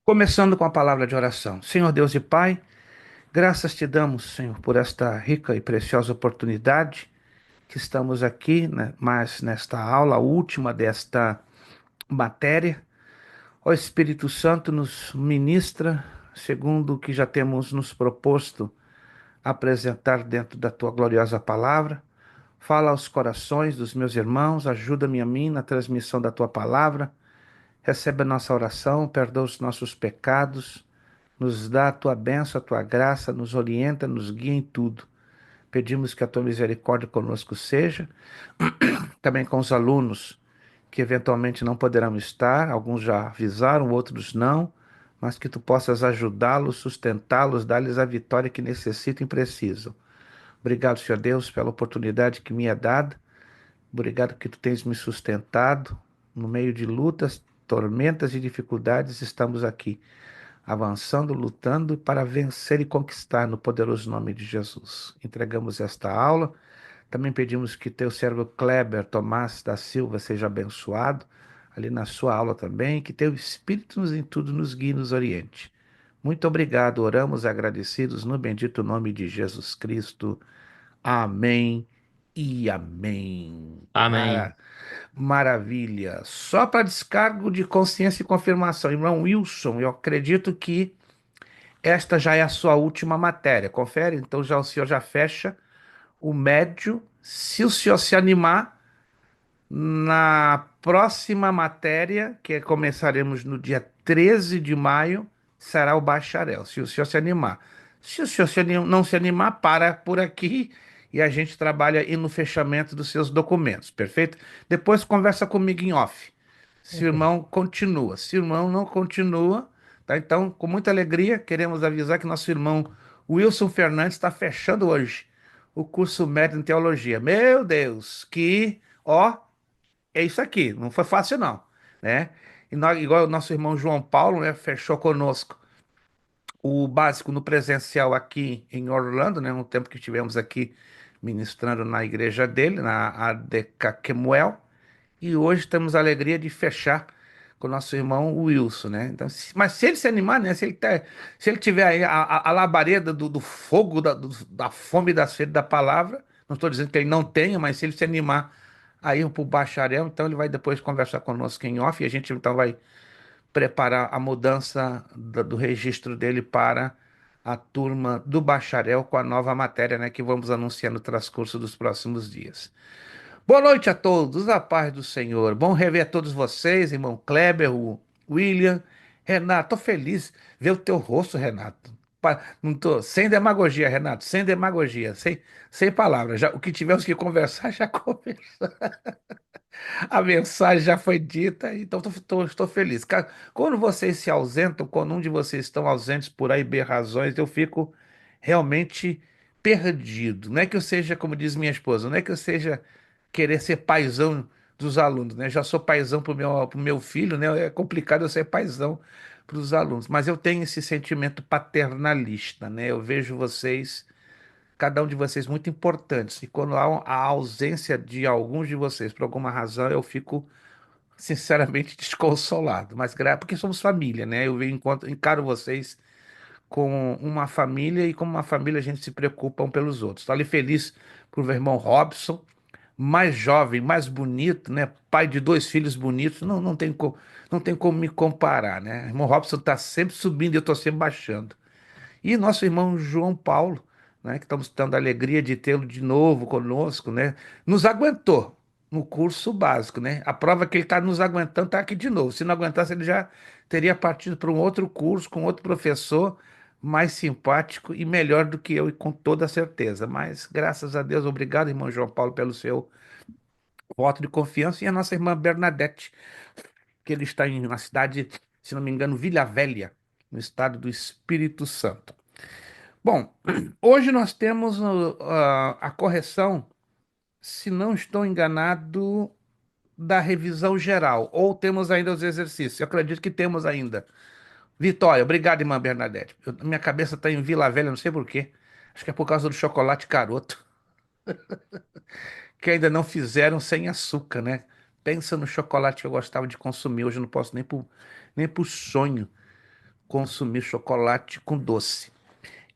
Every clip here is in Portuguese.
Começando com a palavra de oração. Senhor Deus e Pai, graças te damos, Senhor, por esta rica e preciosa oportunidade que estamos aqui, né, mas nesta aula, a última desta matéria. Ó Espírito Santo, nos ministra segundo o que já temos nos proposto apresentar dentro da tua gloriosa palavra. Fala aos corações dos meus irmãos, ajuda-me a mim na transmissão da tua palavra. Recebe a nossa oração, perdoa os nossos pecados, nos dá a tua bênção, a tua graça, nos orienta, nos guia em tudo. Pedimos que a tua misericórdia conosco seja, também com os alunos que eventualmente não poderão estar, alguns já avisaram, outros não, mas que tu possas ajudá-los, sustentá-los, dar-lhes a vitória que necessitam e precisam. Obrigado, Senhor Deus, pela oportunidade que me é dada. Obrigado que tu tens me sustentado no meio de lutas, tormentas e dificuldades. Estamos aqui avançando, lutando para vencer e conquistar no poderoso nome de Jesus. Entregamos esta aula. Também pedimos que teu servo Kleber Tomás da Silva seja abençoado ali na sua aula também, que teu Espírito nos em tudo nos guie e nos oriente. Muito obrigado, oramos agradecidos no bendito nome de Jesus Cristo. Amém e amém. Amém. Maravilha. Só para descargo de consciência e confirmação, irmão Wilson, eu acredito que esta já é a sua última matéria. Confere? Então já o senhor já fecha o médio. Se o senhor se animar, na próxima matéria, que começaremos no dia 13 de maio, será o bacharel. Se o senhor se animar. Se o senhor não se animar, para por aqui e a gente trabalha aí no fechamento dos seus documentos, perfeito? Depois conversa comigo em off. Se o irmão continua. Se o irmão não continua, tá? Então, com muita alegria, queremos avisar que nosso irmão Wilson Fernandes está fechando hoje o curso médio em teologia. Meu Deus, ó, é isso aqui. Não foi fácil, não, né? E nós, igual o nosso irmão João Paulo, né, fechou conosco o básico no presencial aqui em Orlando, né, no tempo que estivemos aqui ministrando na igreja dele, na ADK Kemuel. E hoje temos a alegria de fechar com o nosso irmão Wilson, né? Então, mas se ele se animar, né? Se ele tiver aí a labareda do fogo, da fome e da sede da palavra, não estou dizendo que ele não tenha, mas se ele se animar a ir para o bacharel, então ele vai depois conversar conosco em off e a gente então vai preparar a mudança do registro dele para a turma do bacharel com a nova matéria, né? Que vamos anunciar no transcurso dos próximos dias. Boa noite a todos, a paz do Senhor. Bom rever a todos vocês, irmão Kleber, o William, Renato. Tô feliz ver o teu rosto, Renato. Não tô, sem demagogia, Renato, sem demagogia, sem palavras. Já, o que tivemos que conversar, já conversamos. A mensagem já foi dita, então estou feliz. Quando vocês se ausentam, quando um de vocês estão ausentes por aí, bem razões, eu fico realmente perdido. Não é que eu seja, como diz minha esposa, não é que eu seja querer ser paizão dos alunos, né? Já sou paizão pro meu filho, né? É complicado eu ser paizão para os alunos, mas eu tenho esse sentimento paternalista, né? Eu vejo vocês, cada um de vocês, muito importantes, e quando há a ausência de alguns de vocês, por alguma razão, eu fico sinceramente desconsolado, mas porque somos família, né? Encaro vocês com uma família e como uma família a gente se preocupa um pelos outros. Estou ali feliz por meu irmão Robson, mais jovem, mais bonito, né? Pai de dois filhos bonitos, não tem como me comparar, né? O irmão Robson está sempre subindo e eu estou sempre baixando. E nosso irmão João Paulo, né, que estamos tendo a alegria de tê-lo de novo conosco, né, nos aguentou no curso básico, né? A prova que ele está nos aguentando está aqui de novo. Se não aguentasse, ele já teria partido para um outro curso com outro professor mais simpático e melhor do que eu, e com toda certeza. Mas graças a Deus, obrigado, irmão João Paulo, pelo seu voto de confiança, e a nossa irmã Bernadette, que ele está na cidade, se não me engano, Vila Velha, no estado do Espírito Santo. Bom, hoje nós temos a correção, se não estou enganado, da revisão geral, ou temos ainda os exercícios. Eu acredito que temos ainda. Vitória, obrigado, irmã Bernadette. Minha cabeça está em Vila Velha, não sei por quê. Acho que é por causa do chocolate caroto, que ainda não fizeram sem açúcar, né? Pensa no chocolate que eu gostava de consumir. Hoje eu não posso nem por sonho. consumir chocolate com doce.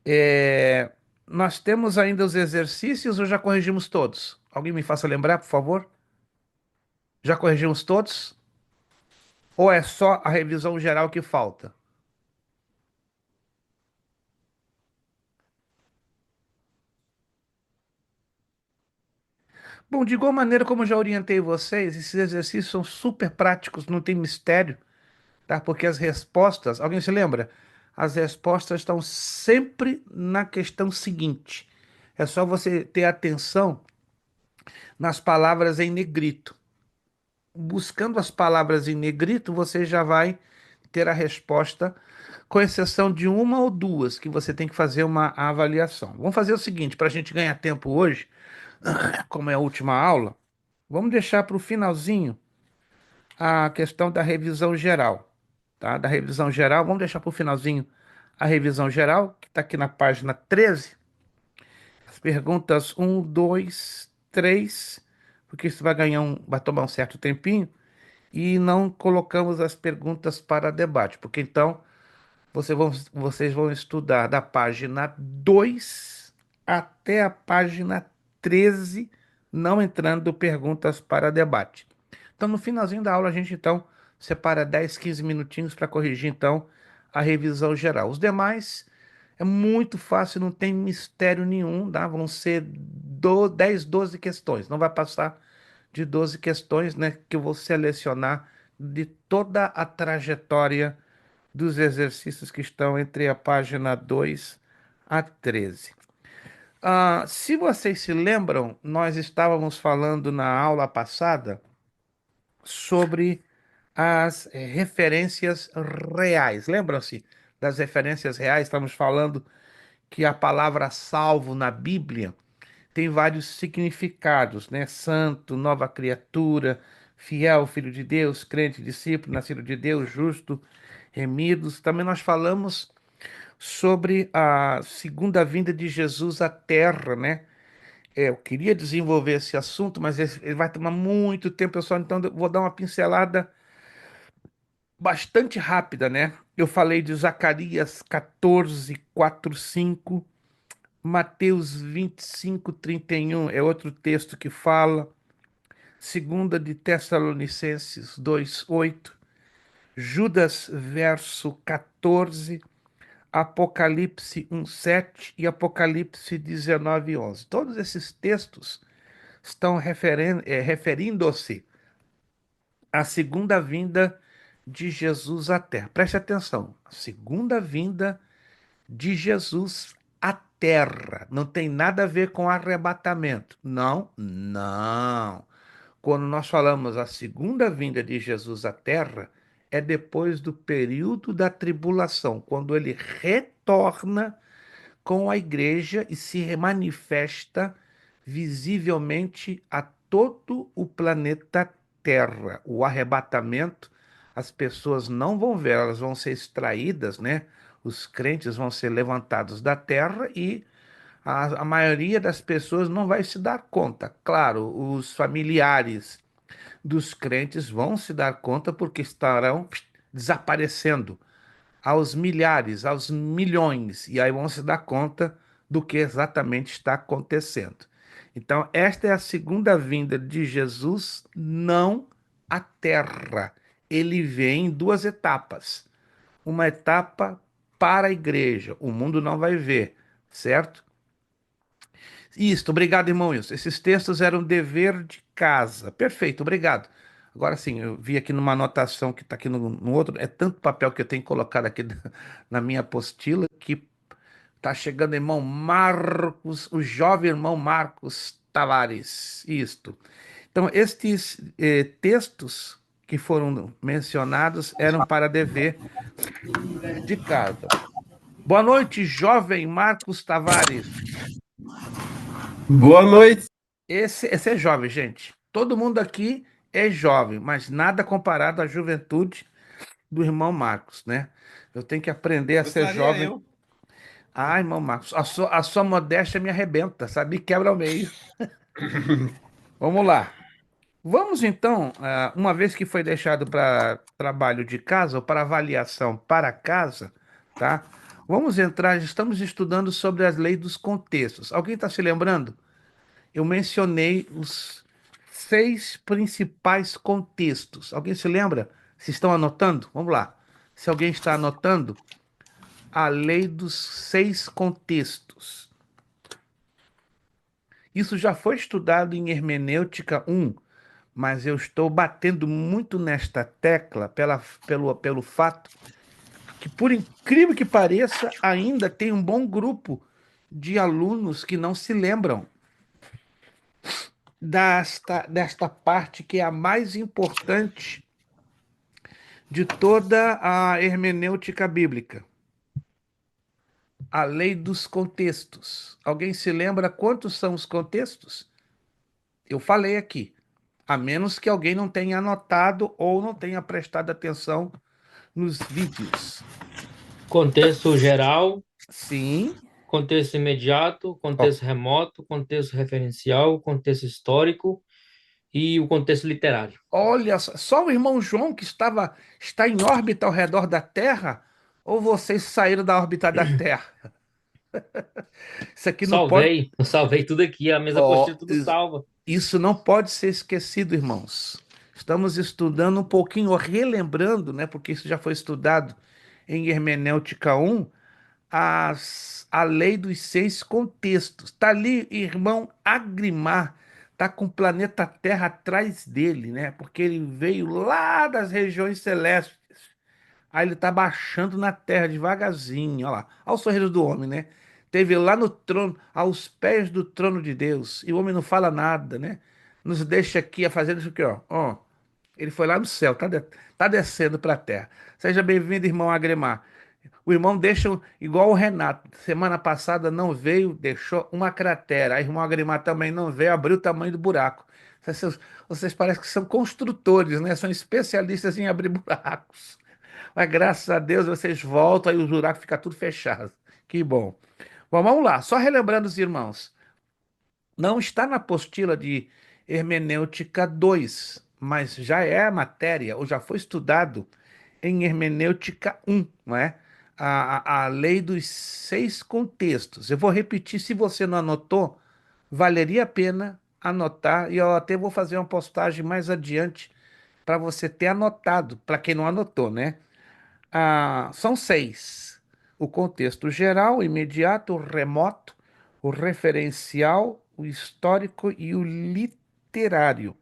É, nós temos ainda os exercícios ou já corrigimos todos? Alguém me faça lembrar, por favor? Já corrigimos todos? Ou é só a revisão geral que falta? Bom, de igual maneira como eu já orientei vocês, esses exercícios são super práticos, não tem mistério, tá? Porque as respostas, alguém se lembra? As respostas estão sempre na questão seguinte. É só você ter atenção nas palavras em negrito. Buscando as palavras em negrito, você já vai ter a resposta, com exceção de uma ou duas, que você tem que fazer uma avaliação. Vamos fazer o seguinte, para a gente ganhar tempo hoje, como é a última aula, vamos deixar para o finalzinho a questão da revisão geral, tá? Da revisão geral, vamos deixar para o finalzinho a revisão geral, que está aqui na página 13, as perguntas um, 2, 3, porque isso vai ganhar vai tomar um certo tempinho, e não colocamos as perguntas para debate, porque então vocês vão estudar da página 2 até a página 13, não entrando perguntas para debate. Então, no finalzinho da aula, a gente então separa 10, 15 minutinhos para corrigir então a revisão geral. Os demais é muito fácil, não tem mistério nenhum, tá? Vão ser 10, 12 questões. Não vai passar de 12 questões, né, que eu vou selecionar de toda a trajetória dos exercícios que estão entre a página 2 a 13. Se vocês se lembram, nós estávamos falando na aula passada sobre as referências reais. Lembram-se das referências reais? Estamos falando que a palavra salvo na Bíblia tem vários significados, né? Santo, nova criatura, fiel, filho de Deus, crente, discípulo, nascido de Deus, justo, remidos. Também nós falamos sobre a segunda vinda de Jesus à Terra, né? Eu queria desenvolver esse assunto, mas ele vai tomar muito tempo, pessoal, então eu vou dar uma pincelada bastante rápida, né? Eu falei de Zacarias 14, 4, 5, Mateus 25, 31 é outro texto que fala, segunda de Tessalonicenses 2, 8, Judas verso 14, Apocalipse 1:7 e Apocalipse 19:11. Todos esses textos estão referindo-se à segunda vinda de Jesus à Terra. Preste atenção, a segunda vinda de Jesus à Terra. Não tem nada a ver com arrebatamento. Não, não. Quando nós falamos a segunda vinda de Jesus à Terra, é depois do período da tribulação, quando ele retorna com a igreja e se manifesta visivelmente a todo o planeta Terra. O arrebatamento, as pessoas não vão ver, elas vão ser extraídas, né? Os crentes vão ser levantados da terra e a maioria das pessoas não vai se dar conta. Claro, os familiares dos crentes vão se dar conta porque estarão desaparecendo aos milhares, aos milhões, e aí vão se dar conta do que exatamente está acontecendo. Então, esta é a segunda vinda de Jesus, não à terra. Ele vem em duas etapas. Uma etapa para a igreja, o mundo não vai ver, certo? Isso, obrigado, irmão Wilson. Esses textos eram dever de casa. Perfeito, obrigado. Agora sim, eu vi aqui numa anotação que está aqui no outro. É tanto papel que eu tenho colocado aqui na minha apostila que está chegando, irmão Marcos, o jovem irmão Marcos Tavares. Isto. Então, estes textos que foram mencionados eram para dever de casa. Boa noite, jovem Marcos Tavares. Boa noite. Esse é jovem, gente. Todo mundo aqui é jovem, mas nada comparado à juventude do irmão Marcos, né? Eu tenho que aprender a ser Gostaria jovem. eu. Ah, irmão Marcos, a sua modéstia me arrebenta, sabe? Quebra ao meio. Vamos lá. Vamos então, uma vez que foi deixado para trabalho de casa ou para avaliação para casa, tá? Vamos entrar, estamos estudando sobre as leis dos contextos. Alguém está se lembrando? Eu mencionei os 6 principais contextos. Alguém se lembra? Se estão anotando? Vamos lá. Se alguém está anotando, a lei dos 6 contextos. Isso já foi estudado em Hermenêutica 1, mas eu estou batendo muito nesta tecla pelo fato que, por incrível que pareça, ainda tem um bom grupo de alunos que não se lembram desta parte que é a mais importante de toda a hermenêutica bíblica, a lei dos contextos. Alguém se lembra quantos são os contextos? Eu falei aqui, a menos que alguém não tenha anotado ou não tenha prestado atenção nos vídeos. Contexto geral, Sim, contexto imediato, ó, contexto remoto, contexto referencial, contexto histórico e o contexto literário. olha, só o irmão João que está em órbita ao redor da Terra, ou vocês saíram da órbita da Terra? Isso aqui não pode. Salvei tudo aqui, a mesa Ó, apostila tudo salva. isso não pode ser esquecido, irmãos. Estamos estudando um pouquinho, relembrando, né, porque isso já foi estudado em Hermenêutica 1, a lei dos 6 contextos. Está ali, irmão Agrimar, está com o planeta Terra atrás dele, né? Porque ele veio lá das regiões celestes. Aí ele está baixando na Terra devagarzinho, olha lá. Olha o sorriso do homem, né? Teve lá no trono, aos pés do trono de Deus, e o homem não fala nada, né? Nos deixa aqui a fazer isso aqui, ó. Ó, ele foi lá no céu, tá descendo para a terra. Seja bem-vindo, irmão Agremar. O irmão deixa igual o Renato. Semana passada não veio, deixou uma cratera. Aí o irmão Agremar também não veio, abriu o tamanho do buraco. Vocês parecem que são construtores, né? São especialistas em abrir buracos. Mas graças a Deus vocês voltam e o buraco fica tudo fechado. Que bom. Bom, vamos lá. Só relembrando os irmãos. Não está na apostila de Hermenêutica 2, mas já é a matéria, ou já foi estudado em Hermenêutica 1, não é? A lei dos 6 contextos. Eu vou repetir, se você não anotou, valeria a pena anotar, e eu até vou fazer uma postagem mais adiante para você ter anotado, para quem não anotou, né? São 6: o contexto geral, o imediato, o remoto, o referencial, o histórico e o literário.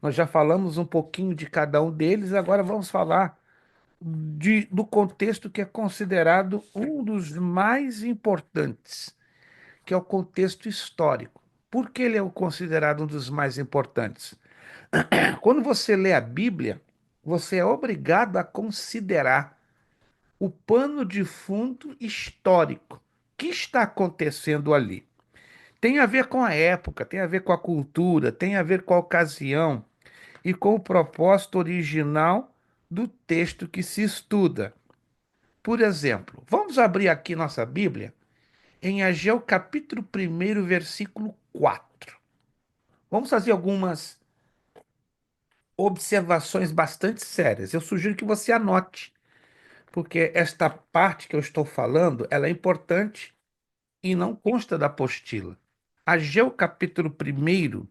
Nós já falamos um pouquinho de cada um deles, agora vamos falar do contexto que é considerado um dos mais importantes, que é o contexto histórico. Por que ele é considerado um dos mais importantes? Quando você lê a Bíblia, você é obrigado a considerar o pano de fundo histórico. O que está acontecendo ali? Tem a ver com a época, tem a ver com a cultura, tem a ver com a ocasião e com o propósito original do texto que se estuda. Por exemplo, vamos abrir aqui nossa Bíblia em Ageu capítulo 1, versículo 4. Vamos fazer algumas observações bastante sérias. Eu sugiro que você anote, porque esta parte que eu estou falando, ela é importante e não consta da apostila. Ageu capítulo 1,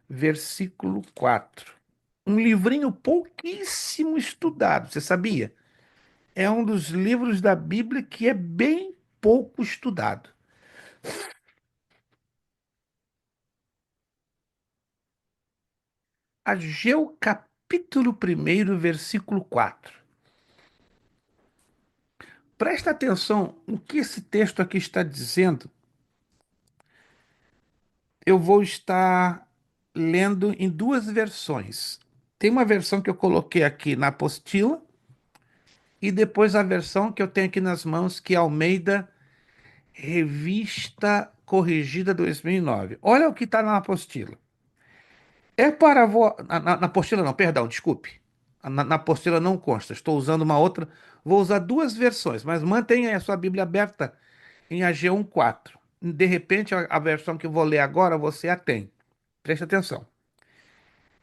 versículo 4. Um livrinho pouquíssimo estudado, você sabia? É um dos livros da Bíblia que é bem pouco estudado. Ageu capítulo 1, versículo 4. Presta atenção no que esse texto aqui está dizendo. Eu vou estar lendo em duas versões. Tem uma versão que eu coloquei aqui na apostila e depois a versão que eu tenho aqui nas mãos, que é Almeida Revista Corrigida 2009. Olha o que está na apostila. É para na apostila não, perdão, desculpe. Na apostila não consta. Estou usando uma outra. Vou usar duas versões, mas mantenha a sua Bíblia aberta em AG 1:4. De repente, a versão que eu vou ler agora, você a tem. Preste atenção.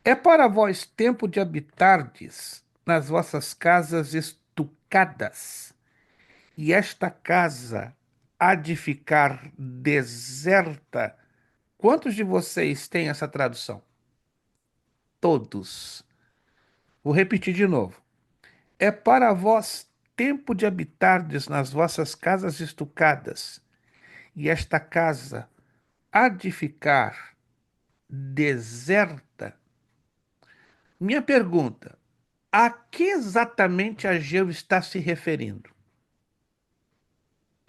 É para vós tempo de habitardes nas vossas casas estucadas e esta casa há de ficar deserta. Quantos de vocês têm essa tradução? Todos. Vou repetir de novo. É para vós tempo de habitardes nas vossas casas estucadas, e esta casa há de ficar deserta. Minha pergunta: a que exatamente Ageu está se referindo?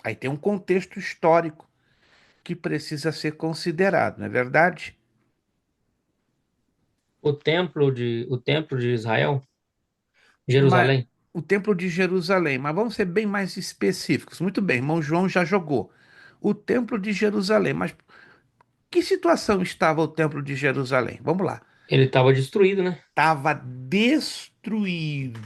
Aí tem um contexto histórico que precisa ser considerado, não é verdade? O templo de Israel, Mas, Jerusalém, o Templo de Jerusalém, mas vamos ser bem mais específicos. Muito bem, irmão João já jogou. O Templo de Jerusalém, mas que situação estava o Templo de Jerusalém? Vamos lá. ele estava destruído, né? Estava destruído.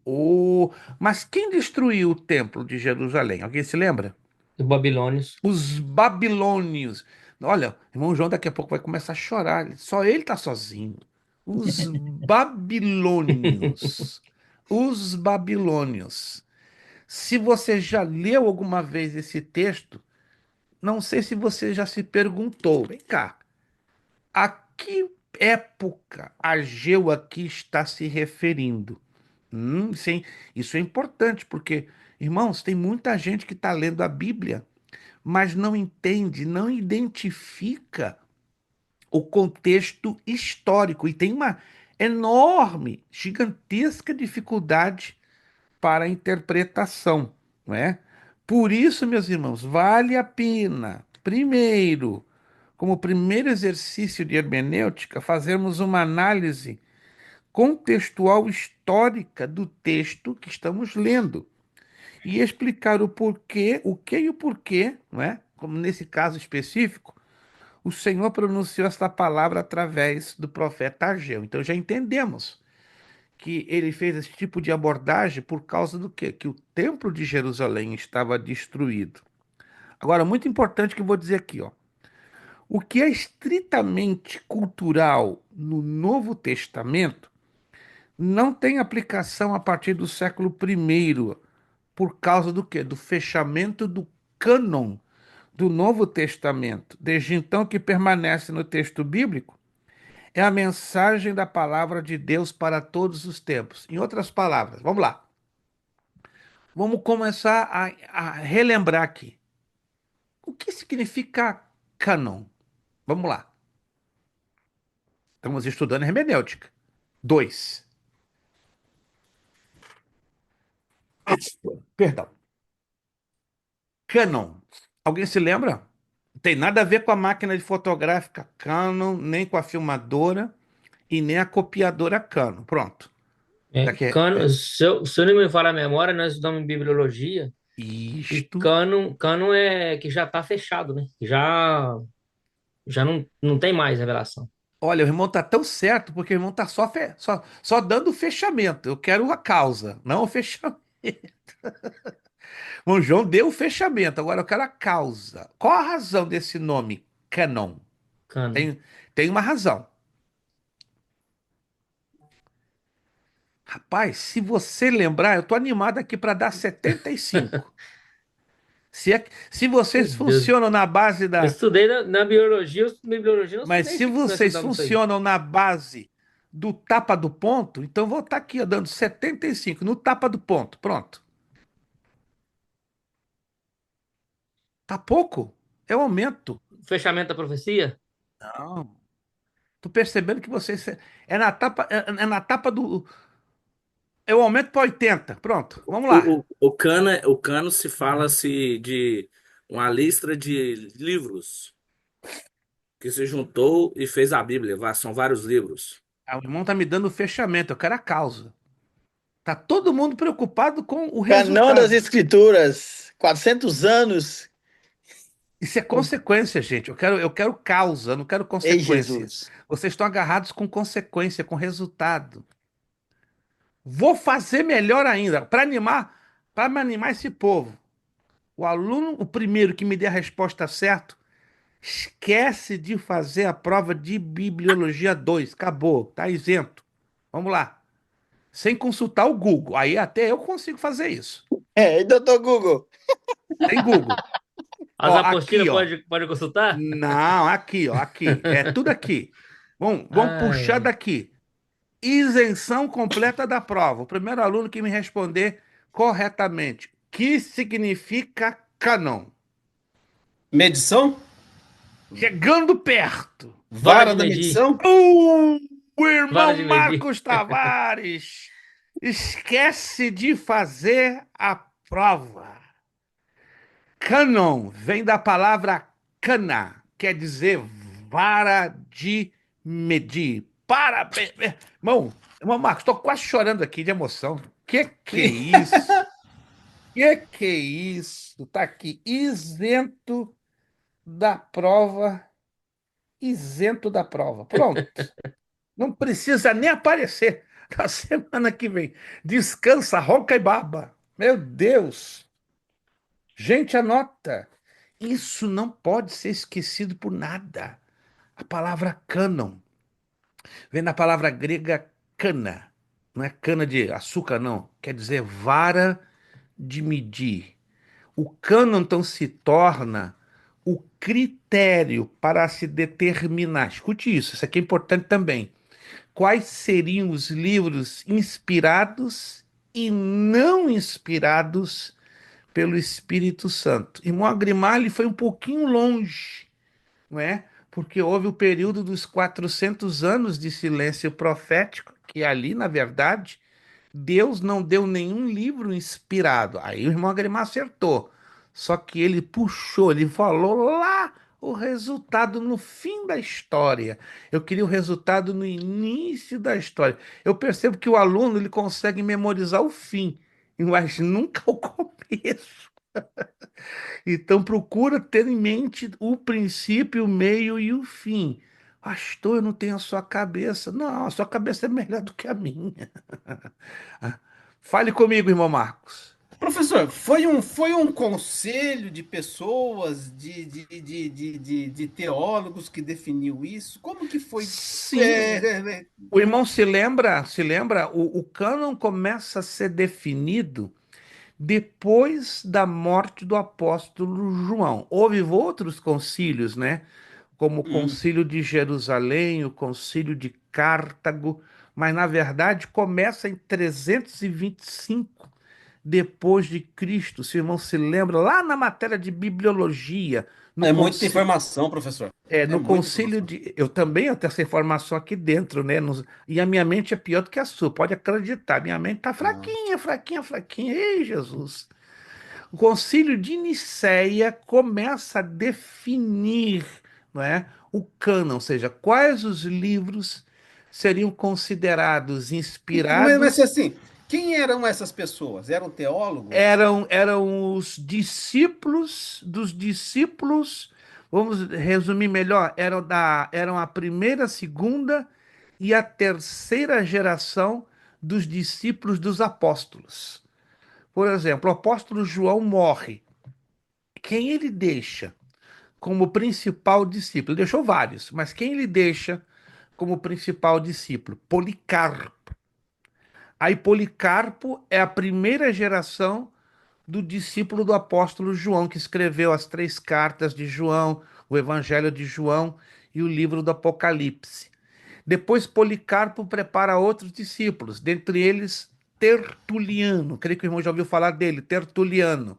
Oh, mas quem destruiu o Templo de Jerusalém? Alguém se lembra? Os babilônios. Os babilônios. Olha, irmão João daqui a pouco vai começar a chorar. Só ele está sozinho. Os babilônios. Os babilônios. Se você já leu alguma vez esse texto, não sei se você já se perguntou. Vem cá, a que época Ageu aqui está se referindo? Sim, isso é importante, porque, irmãos, tem muita gente que está lendo a Bíblia, mas não entende, não identifica o contexto histórico e tem uma enorme, gigantesca dificuldade para a interpretação, não é? Por isso, meus irmãos, vale a pena, primeiro, como primeiro exercício de hermenêutica, fazermos uma análise contextual histórica do texto que estamos lendo e explicar o porquê, o que e o porquê, não é? Como nesse caso específico, o Senhor pronunciou esta palavra através do profeta Ageu. Então já entendemos que ele fez esse tipo de abordagem por causa do quê? Que o templo de Jerusalém estava destruído. Agora, muito importante que eu vou dizer aqui, ó. O que é estritamente cultural no Novo Testamento não tem aplicação a partir do século I, por causa do quê? Do fechamento do cânon do Novo Testamento. Desde então, que permanece no texto bíblico é a mensagem da palavra de Deus para todos os tempos. Em outras palavras, vamos lá. Vamos começar a relembrar aqui. O que significa cânon? Vamos lá. Estamos estudando hermenêutica. Dois. Perdão. Canon. Alguém se lembra? Não tem nada a ver com a máquina de fotográfica Canon, nem com a filmadora e nem a copiadora Canon. Pronto. Já que Se eu não me falha a memória, nós estudamos bibliologia e isto. cânon é que já está fechado, né? Já não tem mais revelação. Olha, o irmão tá tão certo porque o irmão tá só dando o fechamento. Eu quero a causa, não o fechamento. O João deu o fechamento, agora eu quero a causa. Qual a razão desse nome, Canon? Cânon. Tem uma razão. Rapaz, se você lembrar, eu tô animado aqui para dar 75. Se Meu vocês Deus. funcionam na base Eu da. estudei na biologia, bibliologia, eu Mas estudei se isso, nós vocês estudamos isso aí. funcionam na base do tapa do ponto, então vou estar aqui ó, dando 75 no tapa do ponto. Pronto. Tá pouco? É um aumento. Fechamento da profecia? Não. Tô percebendo que vocês. É na tapa do. Eu aumento para 80. Pronto. Vamos lá. O cano se fala-se de uma lista de livros que se juntou e fez a Bíblia. São vários livros. Ah, o irmão tá me dando o fechamento. Eu quero a causa. Tá todo mundo preocupado com o Canão das resultado. Escrituras, 400 anos Isso é consequência, gente. Eu quero causa, eu não quero em consequência. Jesus. Vocês estão agarrados com consequência, com resultado. Vou fazer melhor ainda, para me animar esse povo. O aluno, o primeiro que me der a resposta certa, esquece de fazer a prova de Bibliologia 2. Acabou, tá isento. Vamos lá. Sem consultar o Google. Aí até eu consigo fazer isso. É, doutor Google. Tem Google. As Ó, aqui, apostilas ó. pode consultar? Não, aqui, ó, aqui. É tudo aqui. Vamos puxar Ai, daqui. Isenção completa da prova. O primeiro aluno que me responder corretamente. Que significa cânon? Medição? Chegando perto. vara Vara de da medir. medição? O Vara irmão de medir. Marcos Tavares esquece de fazer a prova. Cânon vem da palavra cana, quer dizer vara de medir. Parabéns. Irmão Marcos, estou quase chorando aqui de emoção. Que é isso? Que é isso? Tá aqui, da prova, isento da prova. Pronto. Não precisa nem aparecer na semana que vem. Descansa, ronca e baba. Meu Deus. Gente, anota. Isso não pode ser esquecido por nada. A palavra cânon vem da palavra grega cana. Não é cana de açúcar, não. Quer dizer vara de medir. O cânon, então, se torna o critério para se determinar. Escute isso aqui é importante também. Quais seriam os livros inspirados e não inspirados pelo Espírito Santo? Irmão Agrimalho foi um pouquinho longe, não é? Porque houve o período dos 400 anos de silêncio profético, que ali, na verdade, Deus não deu nenhum livro inspirado. Aí o irmão Agrimar acertou. Só que ele puxou, ele falou lá o resultado no fim da história. Eu queria o resultado no início da história. Eu percebo que o aluno ele consegue memorizar o fim, mas nunca o começo. Então procura ter em mente o princípio, o meio e o fim. Pastor, eu não tenho a sua cabeça. Não, a sua cabeça é melhor do que a minha. Fale comigo, irmão Marcos. Professor, foi um conselho de pessoas, de teólogos que definiu isso? Como que foi? Sim, o irmão se lembra, o cânon começa a ser definido depois da morte do apóstolo João. Houve outros concílios, né? Como o Hum, concílio de Jerusalém, o concílio de Cartago, mas na verdade começa em 325 depois de Cristo. Se o irmão se lembra, lá na matéria de bibliologia, no é muita concílio, informação, professor. É no muita concílio informação. de. Eu também eu tenho essa informação aqui dentro, né? E a minha mente é pior do que a sua, pode acreditar. Minha mente tá Ah, fraquinha, fraquinha, fraquinha. Ei, Jesus! O concílio de Nicéia começa a definir, não é, o cânon, ou seja, quais os livros seriam considerados mas inspirados. assim, quem eram essas pessoas? Eram teólogos? Eram os discípulos dos discípulos, vamos resumir melhor, eram a primeira, segunda e a terceira geração dos discípulos dos apóstolos. Por exemplo, o apóstolo João morre. Quem ele deixa como principal discípulo? Ele deixou vários, mas quem ele deixa como principal discípulo? Policarpo. Aí Policarpo é a primeira geração do discípulo do apóstolo João, que escreveu as três cartas de João, o Evangelho de João e o livro do Apocalipse. Depois Policarpo prepara outros discípulos, dentre eles Tertuliano. Creio que o irmão já ouviu falar dele, Tertuliano.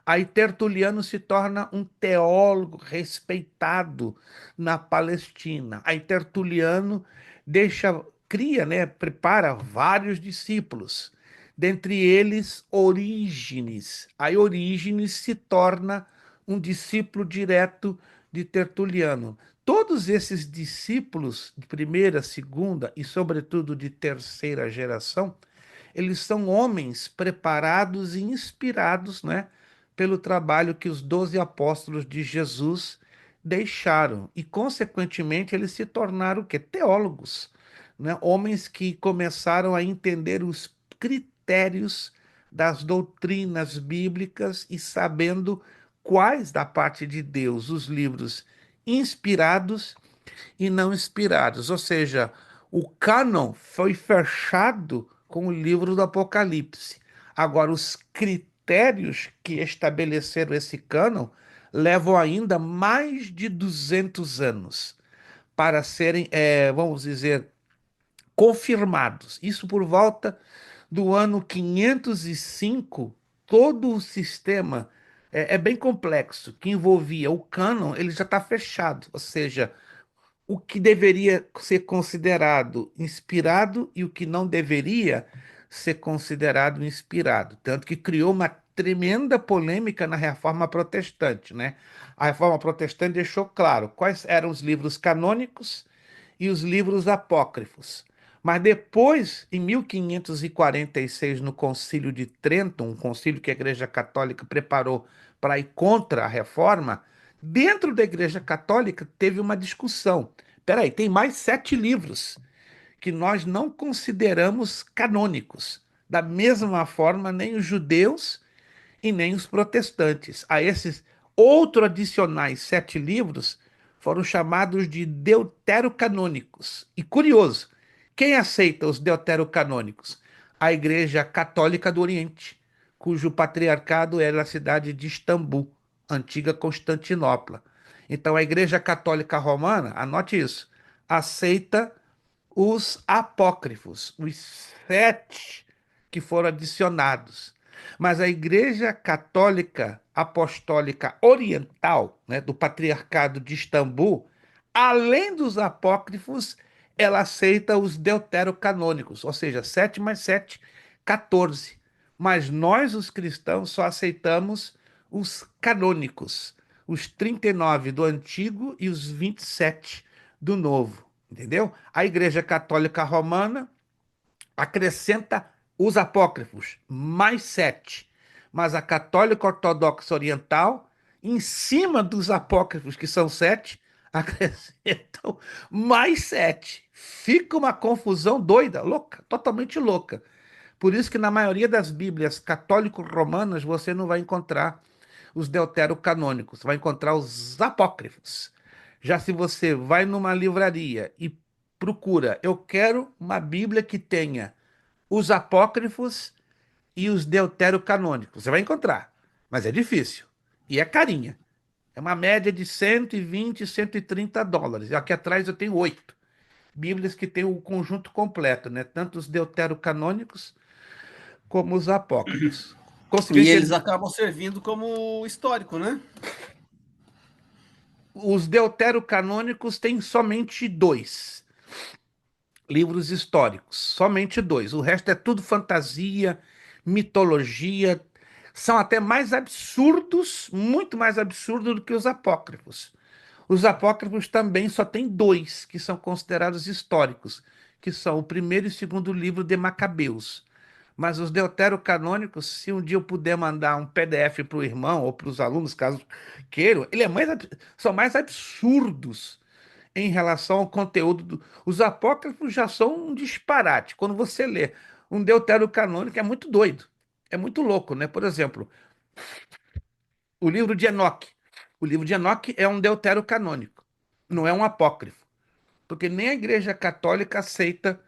Aí Tertuliano se torna um teólogo respeitado na Palestina. Aí Tertuliano cria, né, prepara vários discípulos, dentre eles Orígenes. Aí Orígenes se torna um discípulo direto de Tertuliano. Todos esses discípulos de primeira, segunda e, sobretudo, de terceira geração, eles são homens preparados e inspirados, né, pelo trabalho que os 12 apóstolos de Jesus deixaram. E, consequentemente, eles se tornaram o quê? Teólogos, né? Homens que começaram a entender os critérios das doutrinas bíblicas e sabendo quais da parte de Deus os livros inspirados e não inspirados. Ou seja, o cânon foi fechado com o livro do Apocalipse. Agora, os critérios critérios que estabeleceram esse cânon levam ainda mais de 200 anos para serem, vamos dizer, confirmados. Isso por volta do ano 505, todo o sistema é bem complexo, que envolvia o cânon, ele já está fechado, ou seja, o que deveria ser considerado inspirado e o que não deveria ser considerado inspirado. Tanto que criou uma tremenda polêmica na Reforma Protestante, né? A Reforma Protestante deixou claro quais eram os livros canônicos e os livros apócrifos. Mas depois, em 1546, no Concílio de Trento, um concílio que a Igreja Católica preparou para ir contra a reforma, dentro da Igreja Católica teve uma discussão. Peraí, tem mais 7 livros que nós não consideramos canônicos. Da mesma forma, nem os judeus e nem os protestantes. A esses outros adicionais 7 livros foram chamados de deuterocanônicos. E curioso, quem aceita os deuterocanônicos? A Igreja Católica do Oriente, cujo patriarcado era a cidade de Istambul, antiga Constantinopla. Então, a Igreja Católica Romana, anote isso, aceita os apócrifos, os 7 que foram adicionados. Mas a Igreja Católica Apostólica Oriental, né, do Patriarcado de Istambul, além dos apócrifos, ela aceita os deuterocanônicos, ou seja, 7 mais 7, 14. Mas nós, os cristãos, só aceitamos os canônicos, os 39 do Antigo e os 27 do Novo. Entendeu? A Igreja Católica Romana acrescenta os apócrifos, mais 7. Mas a Católica Ortodoxa Oriental, em cima dos apócrifos, que são 7, acrescentam mais 7. Fica uma confusão doida, louca, totalmente louca. Por isso que na maioria das Bíblias católico-romanas você não vai encontrar os deuterocanônicos, você vai encontrar os apócrifos. Já se você vai numa livraria e procura, eu quero uma Bíblia que tenha os apócrifos e os deuterocanônicos, você vai encontrar, mas é difícil e é carinha. É uma média de 120, US$ 130. E aqui atrás eu tenho 8 Bíblias que têm o conjunto completo, né? Tanto os deuterocanônicos como os apócrifos. Conseguiu E eles entender? acabam servindo como histórico, né? Os deuterocanônicos têm somente 2 livros históricos, somente 2. O resto é tudo fantasia, mitologia. São até mais absurdos, muito mais absurdos do que os apócrifos. Os apócrifos também só tem 2 que são considerados históricos, que são o primeiro e segundo livro de Macabeus. Mas os deuterocanônicos, se um dia eu puder mandar um PDF para o irmão ou para os alunos, caso queiram, são mais absurdos em relação ao conteúdo. Os apócrifos já são um disparate. Quando você lê um deuterocanônico, é muito doido. É muito louco, né? Por exemplo, o livro de Enoque. O livro de Enoque é um deuterocanônico, não é um apócrifo, porque nem a Igreja Católica aceita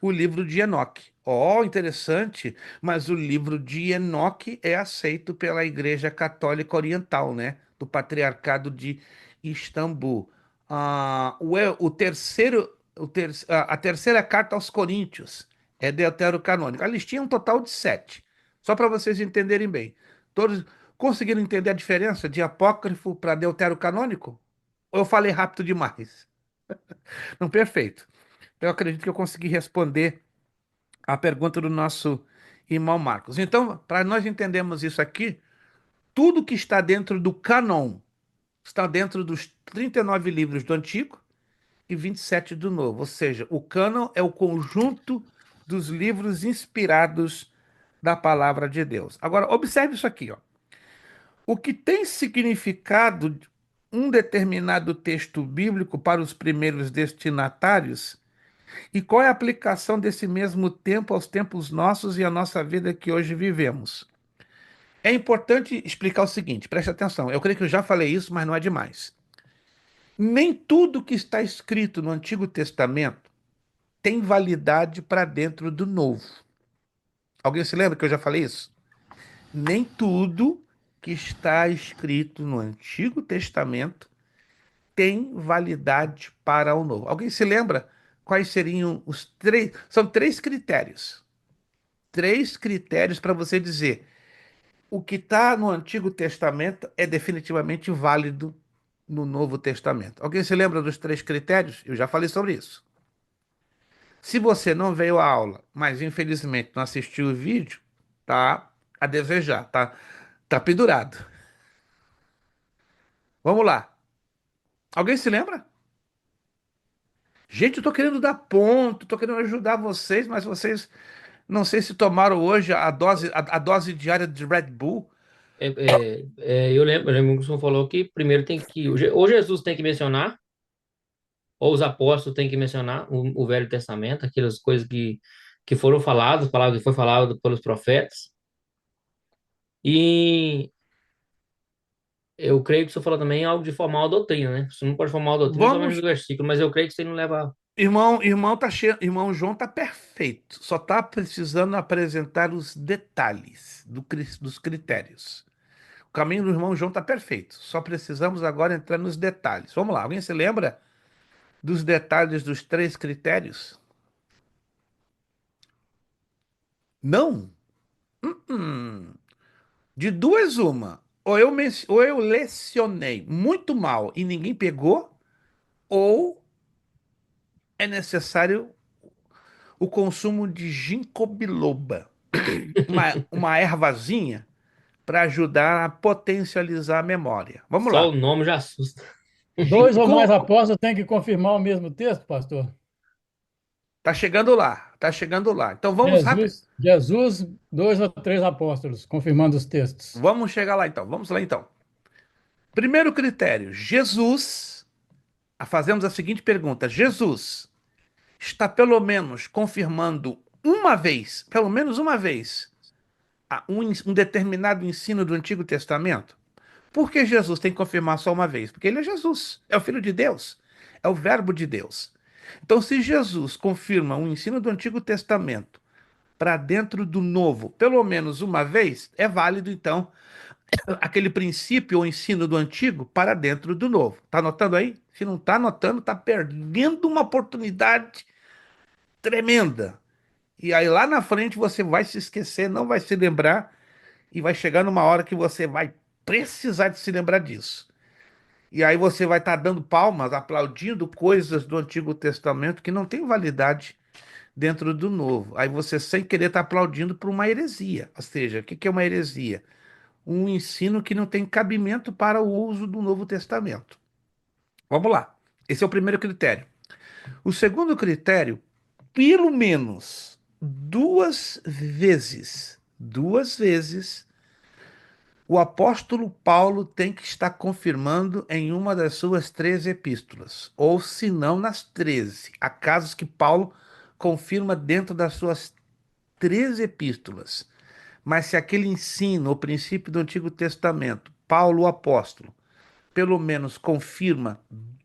o livro de Enoque. Oh, interessante, mas o livro de Enoque é aceito pela Igreja Católica Oriental, né? Do Patriarcado de Istambul. O terceiro, a terceira carta aos Coríntios é deuterocanônica. A listinha é um total de 7, só para vocês entenderem bem. Todos conseguiram entender a diferença de apócrifo para deuterocanônico? Ou eu falei rápido demais? Não, perfeito. Então, eu acredito que eu consegui responder a pergunta do nosso irmão Marcos. Então, para nós entendermos isso aqui, tudo que está dentro do cânon está dentro dos 39 livros do Antigo e 27 do Novo. Ou seja, o cânon é o conjunto dos livros inspirados da palavra de Deus. Agora, observe isso aqui, ó. O que tem significado um determinado texto bíblico para os primeiros destinatários e qual é a aplicação desse mesmo tempo aos tempos nossos e à nossa vida que hoje vivemos? É importante explicar o seguinte, preste atenção. Eu creio que eu já falei isso, mas não é demais. Nem tudo que está escrito no Antigo Testamento tem validade para dentro do Novo. Alguém se lembra que eu já falei isso? nem tudo que está escrito no Antigo Testamento tem validade para o Novo. Alguém se lembra quais seriam os três? São três critérios. Três critérios para você dizer o que está no Antigo Testamento é definitivamente válido no Novo Testamento. Alguém se lembra dos três critérios? Eu já falei sobre isso. Se você não veio à aula, mas infelizmente não assistiu o vídeo, tá a desejar, tá pendurado. Vamos lá. Alguém se lembra? Gente, eu tô querendo dar ponto, tô querendo ajudar vocês, mas vocês não sei se tomaram hoje a dose diária de Red Bull. Eu lembro que o senhor falou que primeiro tem que, ou Jesus tem que mencionar, ou os apóstolos têm que mencionar o Velho Testamento, aquelas coisas que foram faladas, palavras que foi falado pelos profetas. E eu creio que o senhor falou também algo de formar uma doutrina, né? Você não pode formar uma doutrina somente Vamos, no versículo, mas eu creio que você não leva. irmão João tá perfeito. Só tá precisando apresentar os detalhes dos critérios. O caminho do irmão João tá perfeito. Só precisamos agora entrar nos detalhes. Vamos lá. Alguém se lembra dos detalhes dos três critérios? Não? Hum. De duas, uma. Ou eu lecionei muito mal e ninguém pegou, ou é necessário o consumo de ginkgo biloba, uma ervazinha para ajudar a potencializar a memória. Vamos Só o lá. nome já assusta. Dois ou mais Com- apóstolos têm que confirmar o mesmo texto, pastor? Tá chegando lá, tá chegando lá. Então vamos rápido. Jesus, dois ou três apóstolos, confirmando os textos. Vamos chegar lá então. Vamos lá então. Primeiro critério: Jesus. Fazemos a seguinte pergunta: Jesus está pelo menos confirmando uma vez, pelo menos uma vez, um determinado ensino do Antigo Testamento? Por que Jesus tem que confirmar só uma vez? Porque ele é Jesus, é o Filho de Deus, é o Verbo de Deus. Então, se Jesus confirma um ensino do Antigo Testamento para dentro do Novo, pelo menos uma vez, é válido, então, aquele princípio ou ensino do Antigo para dentro do Novo. Tá anotando aí? Se não tá anotando, tá perdendo uma oportunidade tremenda. E aí lá na frente você vai se esquecer, não vai se lembrar, e vai chegar numa hora que você vai precisar de se lembrar disso. E aí você vai estar dando palmas, aplaudindo coisas do Antigo Testamento que não têm validade dentro do Novo. Aí você, sem querer, está aplaudindo por uma heresia. Ou seja, o que que é uma heresia? Um ensino que não tem cabimento para o uso do Novo Testamento. Vamos lá. Esse é o primeiro critério. O segundo critério, pelo menos duas vezes, o apóstolo Paulo tem que estar confirmando em uma das suas 13 epístolas, ou se não nas 13. Há casos que Paulo confirma dentro das suas 13 epístolas. Mas se aquele ensino, o princípio do Antigo Testamento, Paulo o apóstolo, pelo menos confirma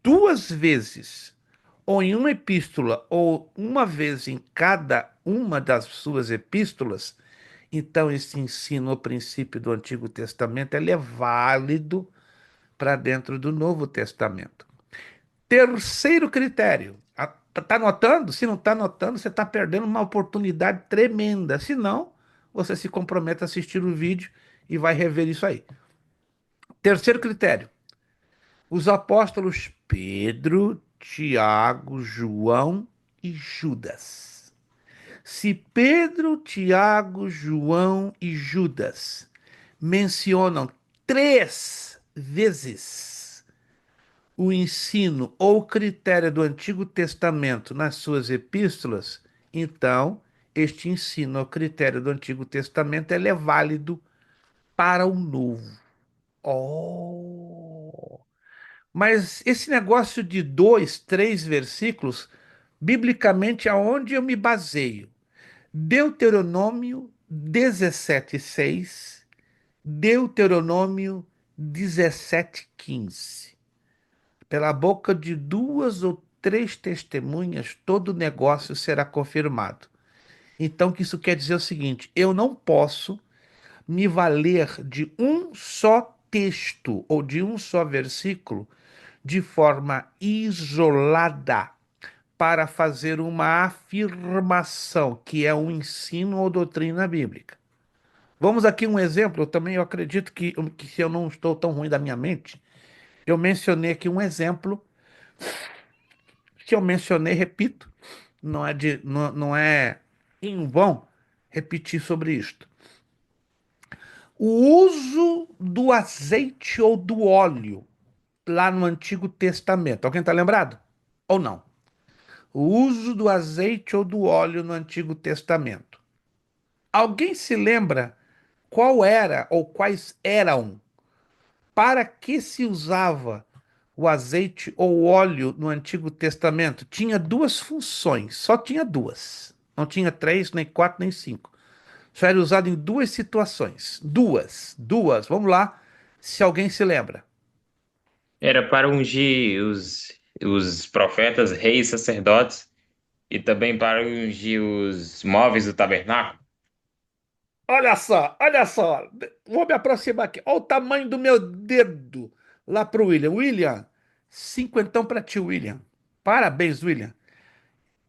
duas vezes, ou em uma epístola, ou uma vez em cada uma das suas epístolas, então esse ensino, o princípio do Antigo Testamento, ele é válido para dentro do Novo Testamento. Terceiro critério. Está anotando? Se não está anotando, você está perdendo uma oportunidade tremenda. Se não, você se compromete a assistir o vídeo e vai rever isso aí. Terceiro critério. Os apóstolos Pedro, Tiago, João e Judas. Se Pedro, Tiago, João e Judas mencionam três vezes o ensino ou critério do Antigo Testamento nas suas epístolas, então este ensino ou critério do Antigo Testamento ele é válido para o Novo. Oh! Mas esse negócio de dois, três versículos, biblicamente, aonde eu me baseio? Deuteronômio 17:6, Deuteronômio 17:15. Pela boca de duas ou três testemunhas, todo negócio será confirmado. Então, o que isso quer dizer é o seguinte: eu não posso me valer de um só texto ou de um só versículo de forma isolada para fazer uma afirmação, que é um ensino ou doutrina bíblica. Vamos aqui um exemplo, eu acredito que se eu não estou tão ruim da minha mente, eu mencionei aqui um exemplo, que eu mencionei, repito, não é em vão repetir sobre isto. O uso do azeite ou do óleo lá no Antigo Testamento. Alguém está lembrado? Ou não? O uso do azeite ou do óleo no Antigo Testamento. Alguém se lembra qual era ou quais eram, para que se usava o azeite ou óleo no Antigo Testamento? Tinha duas funções, só tinha duas. Não tinha três, nem quatro, nem cinco. Só era usado em duas situações. Duas. Vamos lá, se alguém se lembra. Era para ungir os profetas, reis, sacerdotes e também para ungir os móveis do tabernáculo. Olha só. Vou me aproximar aqui. Olha o tamanho do meu dedo lá pro William. William, cinquentão pra ti, William. Parabéns, William.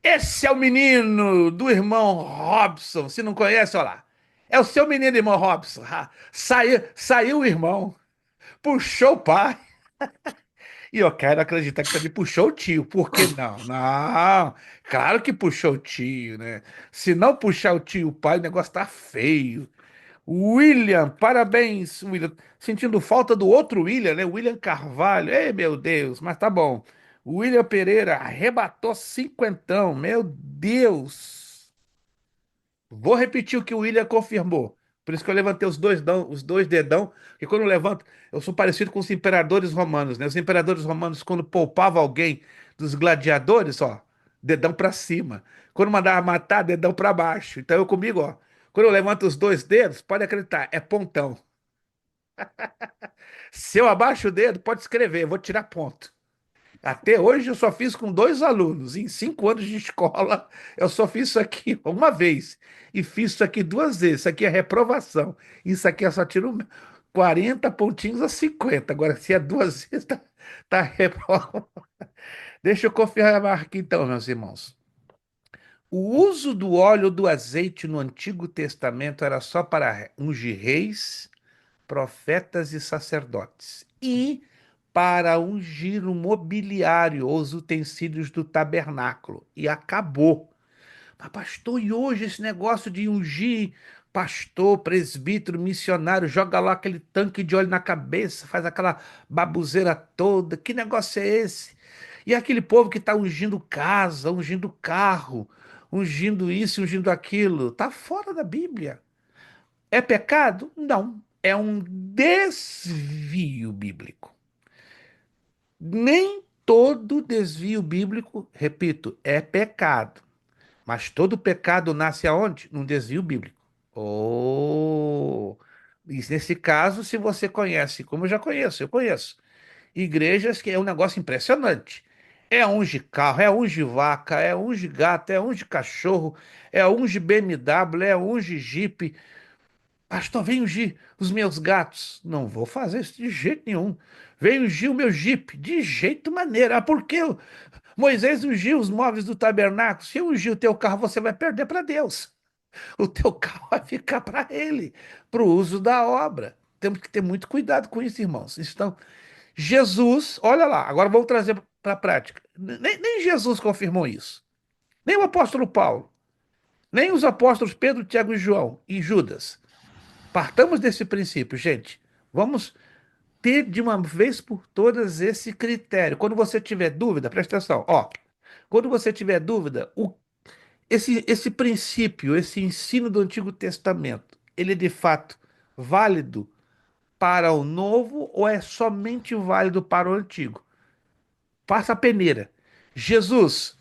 Esse é o menino do irmão Robson. Se não conhece, olha lá. É o seu menino, irmão Robson. Ah, saiu o irmão. Puxou o pai. E eu quero acreditar que também puxou o tio. Por que não? Não. Claro que puxou o tio, né? Se não puxar o tio e o pai, o negócio tá feio. William, parabéns, William. Sentindo falta do outro William, né? William Carvalho. Ei, meu Deus, mas tá bom. William Pereira arrebatou cinquentão. Meu Deus. Vou repetir o que o William confirmou. Por isso que eu levantei os dois dedão, porque quando eu levanto, eu sou parecido com os imperadores romanos, né? Os imperadores romanos, quando poupavam alguém dos gladiadores, ó, dedão pra cima. Quando mandava matar, dedão pra baixo. Então eu comigo, ó, quando eu levanto os dois dedos, pode acreditar, é pontão. Se eu abaixo o dedo, pode escrever, eu vou tirar ponto. Até hoje eu só fiz com dois alunos. Em 5 anos de escola, eu só fiz isso aqui uma vez. E fiz isso aqui duas vezes. Isso aqui é reprovação. Isso aqui eu só tiro 40 pontinhos a 50. Agora, se é duas vezes, tá reprovado. Deixa eu confirmar aqui então, meus irmãos. O uso do óleo ou do azeite no Antigo Testamento era só para ungir reis, profetas e sacerdotes. E para ungir o mobiliário ou os utensílios do tabernáculo. E acabou. Mas, pastor, e hoje esse negócio de ungir pastor, presbítero, missionário, joga lá aquele tanque de óleo na cabeça, faz aquela baboseira toda. Que negócio é esse? E aquele povo que está ungindo casa, ungindo carro, ungindo isso, ungindo aquilo, está fora da Bíblia. É pecado? Não. É um desvio bíblico. Nem todo desvio bíblico, repito, é pecado. Mas todo pecado nasce aonde? Num desvio bíblico. Oh! E nesse caso, se você conhece, como eu já conheço, eu conheço, igrejas que é um negócio impressionante. É unge carro, é unge vaca, é unge gato, é unge cachorro, é unge BMW, é unge Jeep. Pastor, vem ungir os meus gatos. Não vou fazer isso de jeito nenhum. Vem ungir o meu Jeep. De jeito maneira. Ah, por quê? Moisés ungiu os móveis do tabernáculo. Se eu ungir o teu carro, você vai perder para Deus. O teu carro vai ficar para ele, para o uso da obra. Temos que ter muito cuidado com isso, irmãos. Então, Jesus, olha lá, agora vamos trazer para a prática. Nem Jesus confirmou isso. Nem o apóstolo Paulo. Nem os apóstolos Pedro, Tiago e João e Judas. Partamos desse princípio, gente. Vamos ter de uma vez por todas esse critério. Quando você tiver dúvida, presta atenção, ó. Quando você tiver dúvida, esse princípio, esse ensino do Antigo Testamento, ele é de fato válido para o novo ou é somente válido para o antigo? Passa a peneira. Jesus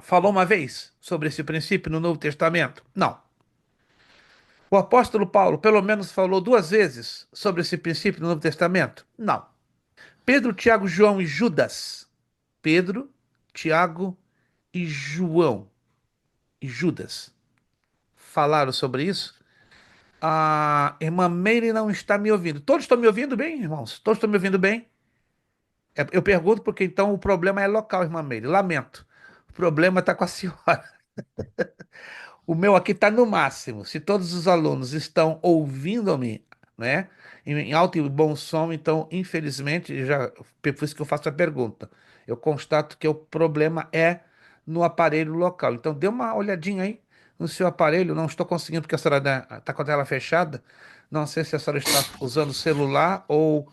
falou uma vez sobre esse princípio no Novo Testamento? Não. O apóstolo Paulo, pelo menos, falou duas vezes sobre esse princípio no Novo Testamento? Não. Pedro, Tiago, João e Judas. Pedro, Tiago e João e Judas falaram sobre isso? A irmã Meire não está me ouvindo. Todos estão me ouvindo bem, irmãos? Todos estão me ouvindo bem? Eu pergunto porque então o problema é local, irmã Meire. Lamento. O problema está com a senhora. O meu aqui está no máximo. Se todos os alunos estão ouvindo-me, né, em alto e bom som, então, infelizmente, já por isso que eu faço a pergunta. Eu constato que o problema é no aparelho local. Então, dê uma olhadinha aí no seu aparelho. Não estou conseguindo porque a senhora está com a tela fechada. Não sei se a senhora está usando celular ou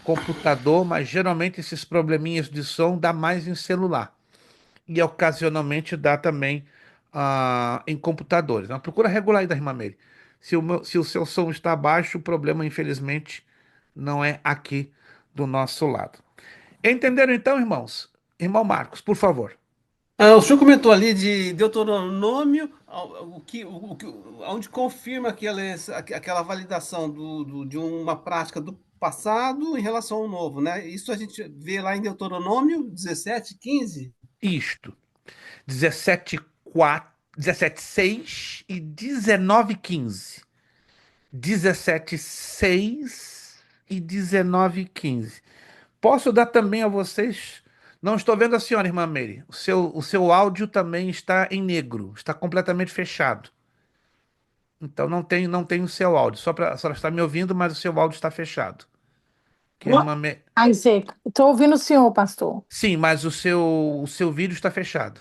computador, mas geralmente esses probleminhas de som dá mais em celular e ocasionalmente dá também em computadores. Então, procura regular aí da irmã Meire. Se o seu som está baixo, o problema, infelizmente, não é aqui do nosso lado. Entenderam então, irmãos? Irmão Marcos, por favor. O senhor comentou ali de Deuteronômio, onde confirma aquela validação de uma prática do passado em relação ao novo, né? Isso a gente vê lá em Deuteronômio 17:15. Isto. 17:4, 17:6 e 19:15. 17:6 e 19:15. Posso dar também a vocês. Não estou vendo a senhora, irmã Meire. O seu áudio também está em negro, está completamente fechado. Então não tem o seu áudio. Só para a senhora está me ouvindo, mas o seu áudio está fechado. Que a irmã Me... Isaac, estou ouvindo o senhor, pastor. Sim, mas o seu vídeo está fechado.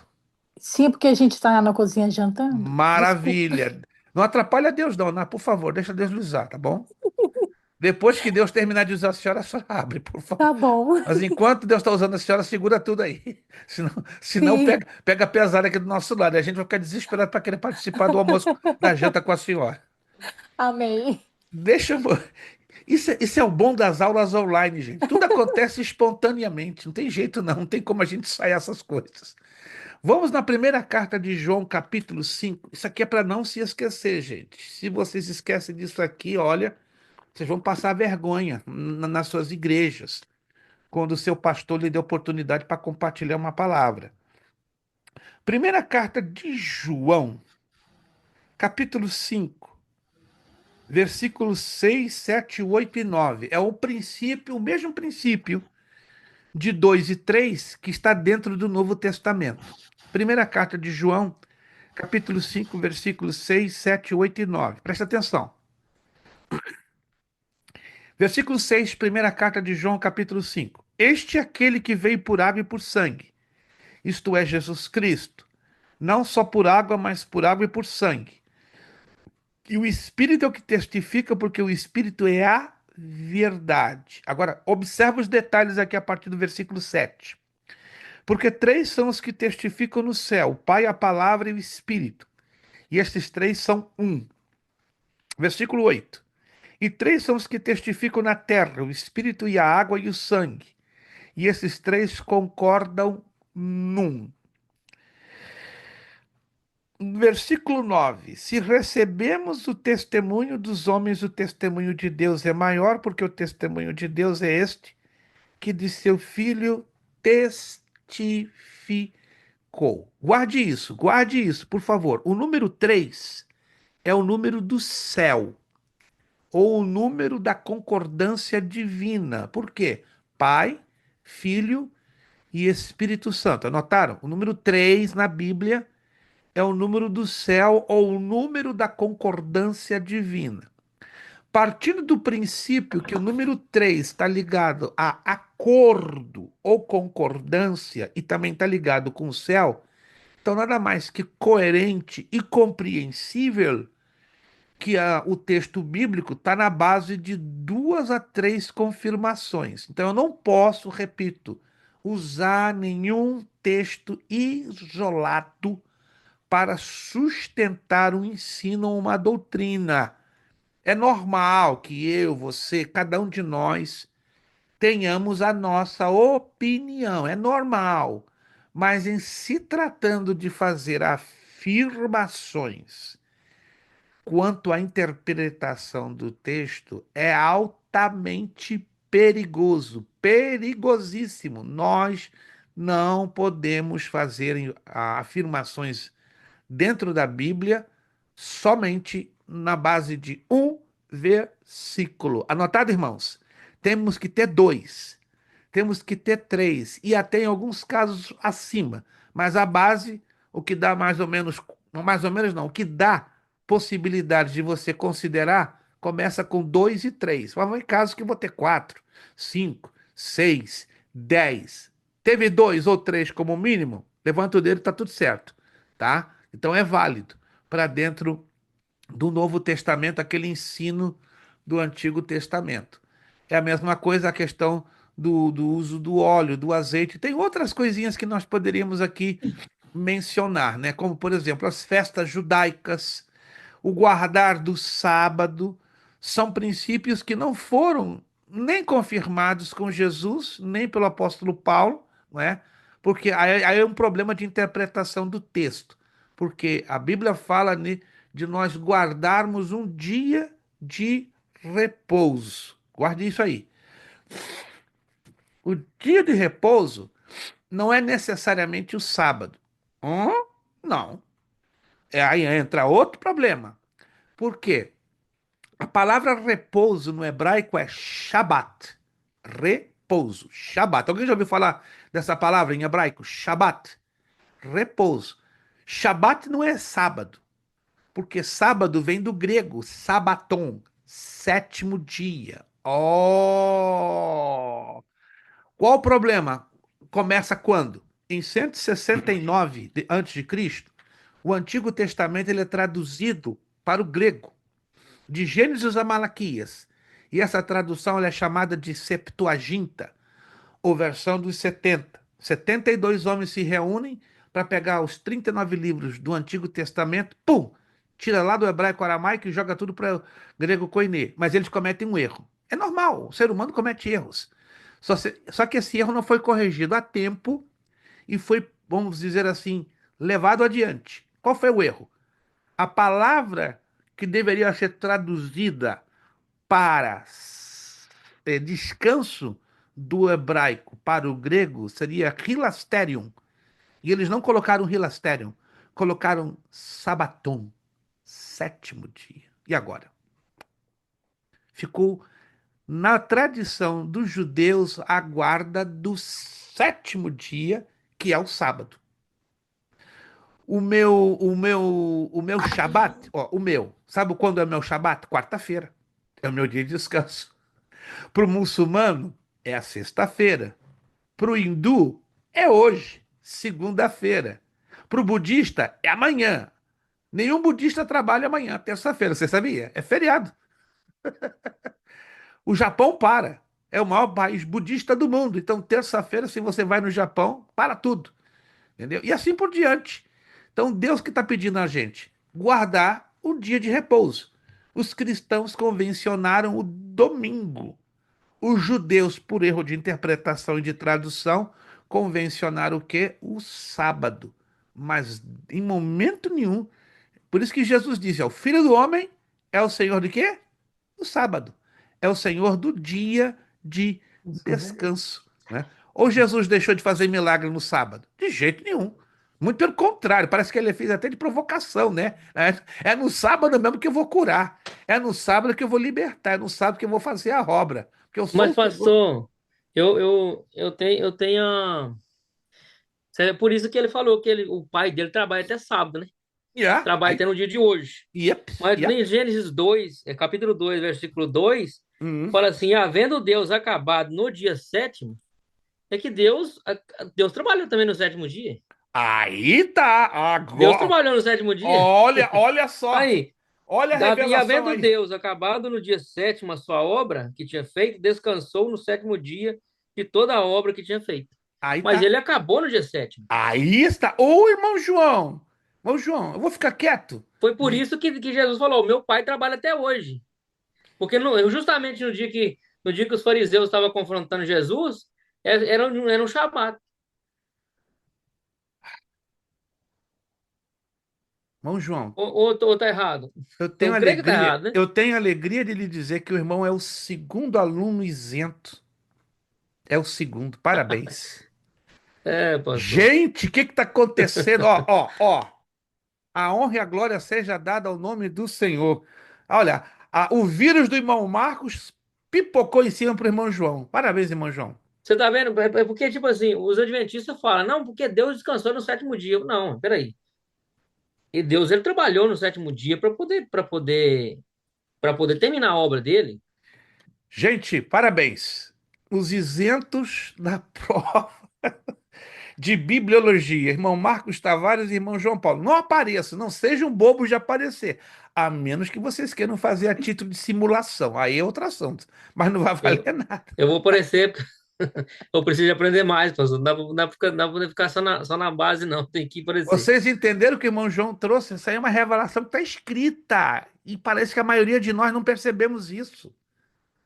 Sim, porque a gente está na cozinha jantando. Desculpa. Maravilha. Não atrapalha Deus, não, né? Por favor, deixa Deus lhe usar, tá bom? Depois que Deus terminar de usar a senhora abre, por favor. Tá bom. Mas enquanto Deus está usando a senhora, segura tudo aí. Senão Sim. pega pesado aqui do nosso lado. E a gente vai ficar desesperado para querer participar do almoço, da janta com a senhora. Amém. Deixa eu... Isso é o bom das aulas online, gente. Tudo acontece espontaneamente. Não tem jeito, não. Não tem como a gente sair essas coisas. Vamos na primeira carta de João, capítulo 5. Isso aqui é para não se esquecer, gente. Se vocês esquecem disso aqui, olha, vocês vão passar vergonha nas suas igrejas, quando o seu pastor lhe deu oportunidade para compartilhar uma palavra. Primeira carta de João, capítulo 5, versículos 6, 7, 8 e 9. É o princípio, o mesmo princípio de 2 e 3 que está dentro do Novo Testamento. Primeira carta de João, capítulo 5, versículos 6, 7, 8 e 9. Presta atenção. Versículo 6, primeira carta de João, capítulo 5. Este é aquele que veio por água e por sangue, isto é, Jesus Cristo. Não só por água, mas por água e por sangue. E o Espírito é o que testifica, porque o Espírito é a verdade. Agora, observa os detalhes aqui a partir do versículo 7. Porque três são os que testificam no céu: o Pai, a Palavra e o Espírito. E estes três são um. Versículo 8. E três são os que testificam na terra: o Espírito e a água e o sangue. E esses três concordam num. Versículo 9. Se recebemos o testemunho dos homens, o testemunho de Deus é maior, porque o testemunho de Deus é este, que de seu Filho testificou. Guarde isso, por favor. O número 3 é o número do céu, ou o número da concordância divina. Por quê? Pai, Filho e Espírito Santo. Anotaram? O número 3 na Bíblia é o número do céu ou o número da concordância divina. Partindo do princípio que o número 3 está ligado a acordo ou concordância e também está ligado com o céu, então nada mais que coerente e compreensível que o texto bíblico está na base de 2 a 3 confirmações. Então eu não posso, repito, usar nenhum texto isolado para sustentar um ensino ou uma doutrina. É normal que eu, você, cada um de nós tenhamos a nossa opinião, é normal. Mas em se tratando de fazer afirmações quanto à interpretação do texto, é altamente perigoso, perigosíssimo. Nós não podemos fazer afirmações dentro da Bíblia somente na base de um versículo. Anotado, irmãos? Temos que ter dois, temos que ter três, e até em alguns casos acima. Mas a base, o que dá mais ou menos não, o que dá possibilidade de você considerar, começa com dois e três. Mas vai casos que eu vou ter quatro, cinco, seis, 10. Teve dois ou três como mínimo, levanta o dedo, tá tudo certo, tá? Então é válido para dentro do Novo Testamento, aquele ensino do Antigo Testamento. É a mesma coisa a questão do uso do óleo, do azeite. Tem outras coisinhas que nós poderíamos aqui mencionar, né? Como, por exemplo, as festas judaicas, o guardar do sábado, são princípios que não foram nem confirmados com Jesus, nem pelo apóstolo Paulo, não é? Porque aí é um problema de interpretação do texto. Porque a Bíblia fala de nós guardarmos um dia de repouso. Guarde isso aí. O dia de repouso não é necessariamente o sábado. Não. Aí entra outro problema. Por quê? A palavra repouso no hebraico é Shabbat. Repouso. Shabbat. Alguém já ouviu falar dessa palavra em hebraico? Shabbat. Repouso. Shabbat não é sábado, porque sábado vem do grego, sabaton, sétimo dia. Oh! Qual o problema? Começa quando? Em 169 a.C., o Antigo Testamento ele é traduzido para o grego, de Gênesis a Malaquias. E essa tradução ela é chamada de Septuaginta, ou versão dos 70. 72 homens se reúnem para pegar os 39 livros do Antigo Testamento, pum, tira lá do hebraico aramaico e joga tudo para o grego koiné. Mas eles cometem um erro. É normal, o ser humano comete erros. Só que esse erro não foi corrigido a tempo e foi, vamos dizer assim, levado adiante. Qual foi o erro? A palavra que deveria ser traduzida para descanso do hebraico para o grego seria hilasterion. E eles não colocaram hilasterion, colocaram sabaton, sétimo dia. E agora? Ficou na tradição dos judeus a guarda do sétimo dia, que é o sábado. O meu Shabat, ó, sabe quando é o meu Shabat? Quarta-feira. É o meu dia de descanso. Para o muçulmano, é a sexta-feira. Para o hindu, é hoje, segunda-feira. Para o budista, é amanhã. Nenhum budista trabalha amanhã, terça-feira, você sabia? É feriado. O Japão para. É o maior país budista do mundo. Então, terça-feira, se você vai no Japão, para tudo. Entendeu? E assim por diante. Então, Deus que está pedindo a gente guardar um dia de repouso. Os cristãos convencionaram o domingo. Os judeus, por erro de interpretação e de tradução, convencionaram o quê? O sábado. Mas em momento nenhum. Por isso que Jesus disse: o Filho do Homem é o Senhor de quê? O sábado. É o Senhor do dia de descanso, né? Ou Jesus deixou de fazer milagre no sábado? De jeito nenhum. Muito pelo contrário, parece que ele fez até de provocação, né? É no sábado mesmo que eu vou curar. É no sábado que eu vou libertar. É no sábado que eu vou fazer a obra. Porque eu sou Mas, o Senhor. pastor, eu tenho. É por isso que ele falou que o pai dele trabalha até sábado, né? Yeah, Trabalha até no dia de hoje. yep, Mas yep. em Gênesis 2, capítulo 2, versículo 2, Uhum. fala assim: havendo Deus acabado no dia sétimo, é que Deus trabalhou também no sétimo dia. Aí tá. Deus Agora. trabalhou no sétimo dia. Olha só. Aí, Olha a e revelação havendo aí. Deus acabado no dia sétimo a sua obra que tinha feito, descansou no sétimo dia de toda a obra que tinha feito. Aí Mas tá. ele acabou no dia sétimo. Aí está. Ô, irmão João. Irmão João, eu vou ficar quieto. Foi por isso que Jesus falou: meu pai trabalha até hoje. Porque justamente no dia que os fariseus estavam confrontando Jesus, era um Shabat. Irmão João, Ou tá errado? Eu creio que tá errado, né? eu tenho alegria de lhe dizer que o irmão é o segundo aluno isento. É o segundo. Parabéns. É, pastor. Gente, o que está acontecendo? Ó. A honra e a glória seja dada ao nome do Senhor. Olha, o vírus do irmão Marcos pipocou em cima pro irmão João. Parabéns, irmão João. Você tá vendo? É porque, tipo assim, os adventistas falam, não, porque Deus descansou no sétimo dia. Não, peraí. E Deus, ele trabalhou no sétimo dia para poder terminar a obra dele. Gente, parabéns. Os isentos da prova de bibliologia, irmão Marcos Tavares e irmão João Paulo. Não apareçam, não sejam bobos de aparecer. A menos que vocês queiram fazer a título de simulação. Aí é outro assunto. Mas não vai Eu, valer nada. eu vou aparecer, eu preciso aprender mais, pastor. Não dá pra ficar só na base, não. Tem que aparecer. Vocês entenderam o que o irmão João trouxe? Isso aí é uma revelação que está escrita. E parece que a maioria de nós não percebemos isso.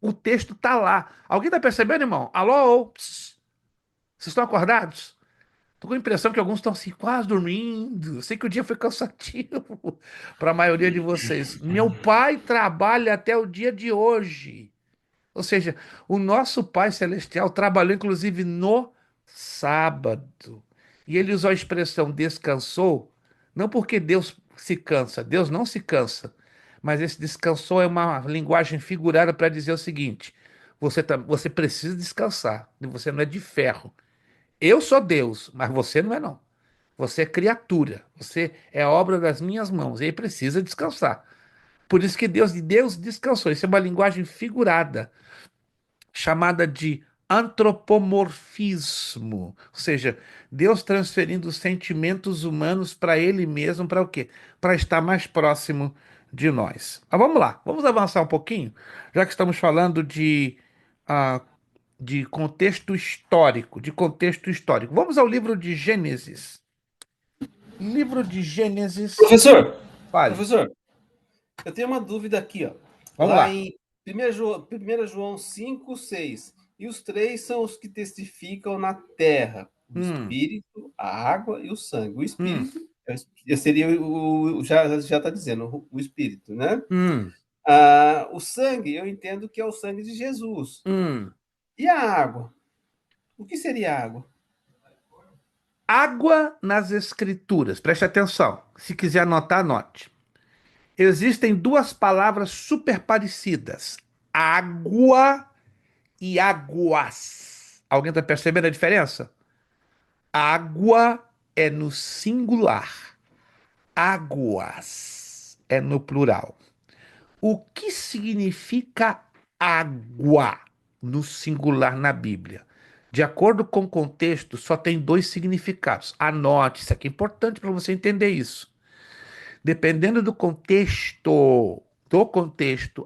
O texto está lá. Alguém está percebendo, irmão? Alô? Psst. Vocês estão acordados? Tô com a impressão que alguns estão assim, quase dormindo. Eu sei que o dia foi cansativo para a maioria de vocês. Meu pai trabalha até o dia de hoje. Ou seja, o nosso Pai Celestial trabalhou inclusive no sábado. E ele usou a expressão descansou, não porque Deus se cansa, Deus não se cansa. Mas esse descansou é uma linguagem figurada para dizer o seguinte: você precisa descansar, e você não é de ferro. Eu sou Deus, mas você não é não. Você é criatura, você é obra das minhas mãos, e aí precisa descansar. Por isso que Deus descansou. Isso é uma linguagem figurada chamada de antropomorfismo, ou seja, Deus transferindo os sentimentos humanos para Ele mesmo, para o quê? Para estar mais próximo de nós. Mas vamos lá, vamos avançar um pouquinho, já que estamos falando ah, de contexto histórico, de contexto histórico. Vamos ao livro de Gênesis. Livro de Gênesis. Professor, Fale. professor, eu tenho uma dúvida aqui, ó. Vamos Lá lá. em 1 João 5, 6. E os três são os que testificam na terra: o Espírito, a água e o sangue. O Espírito seria já está dizendo, o Espírito, né? O sangue, eu entendo que é o sangue de Jesus. E a água? O que seria água? Água nas Escrituras. Preste atenção. Se quiser anotar, anote. Existem duas palavras super parecidas: água e águas. Alguém está percebendo a diferença? Água é no singular, águas é no plural. O que significa água no singular na Bíblia? De acordo com o contexto, só tem dois significados. Anote, isso aqui é importante para você entender isso. Dependendo do contexto,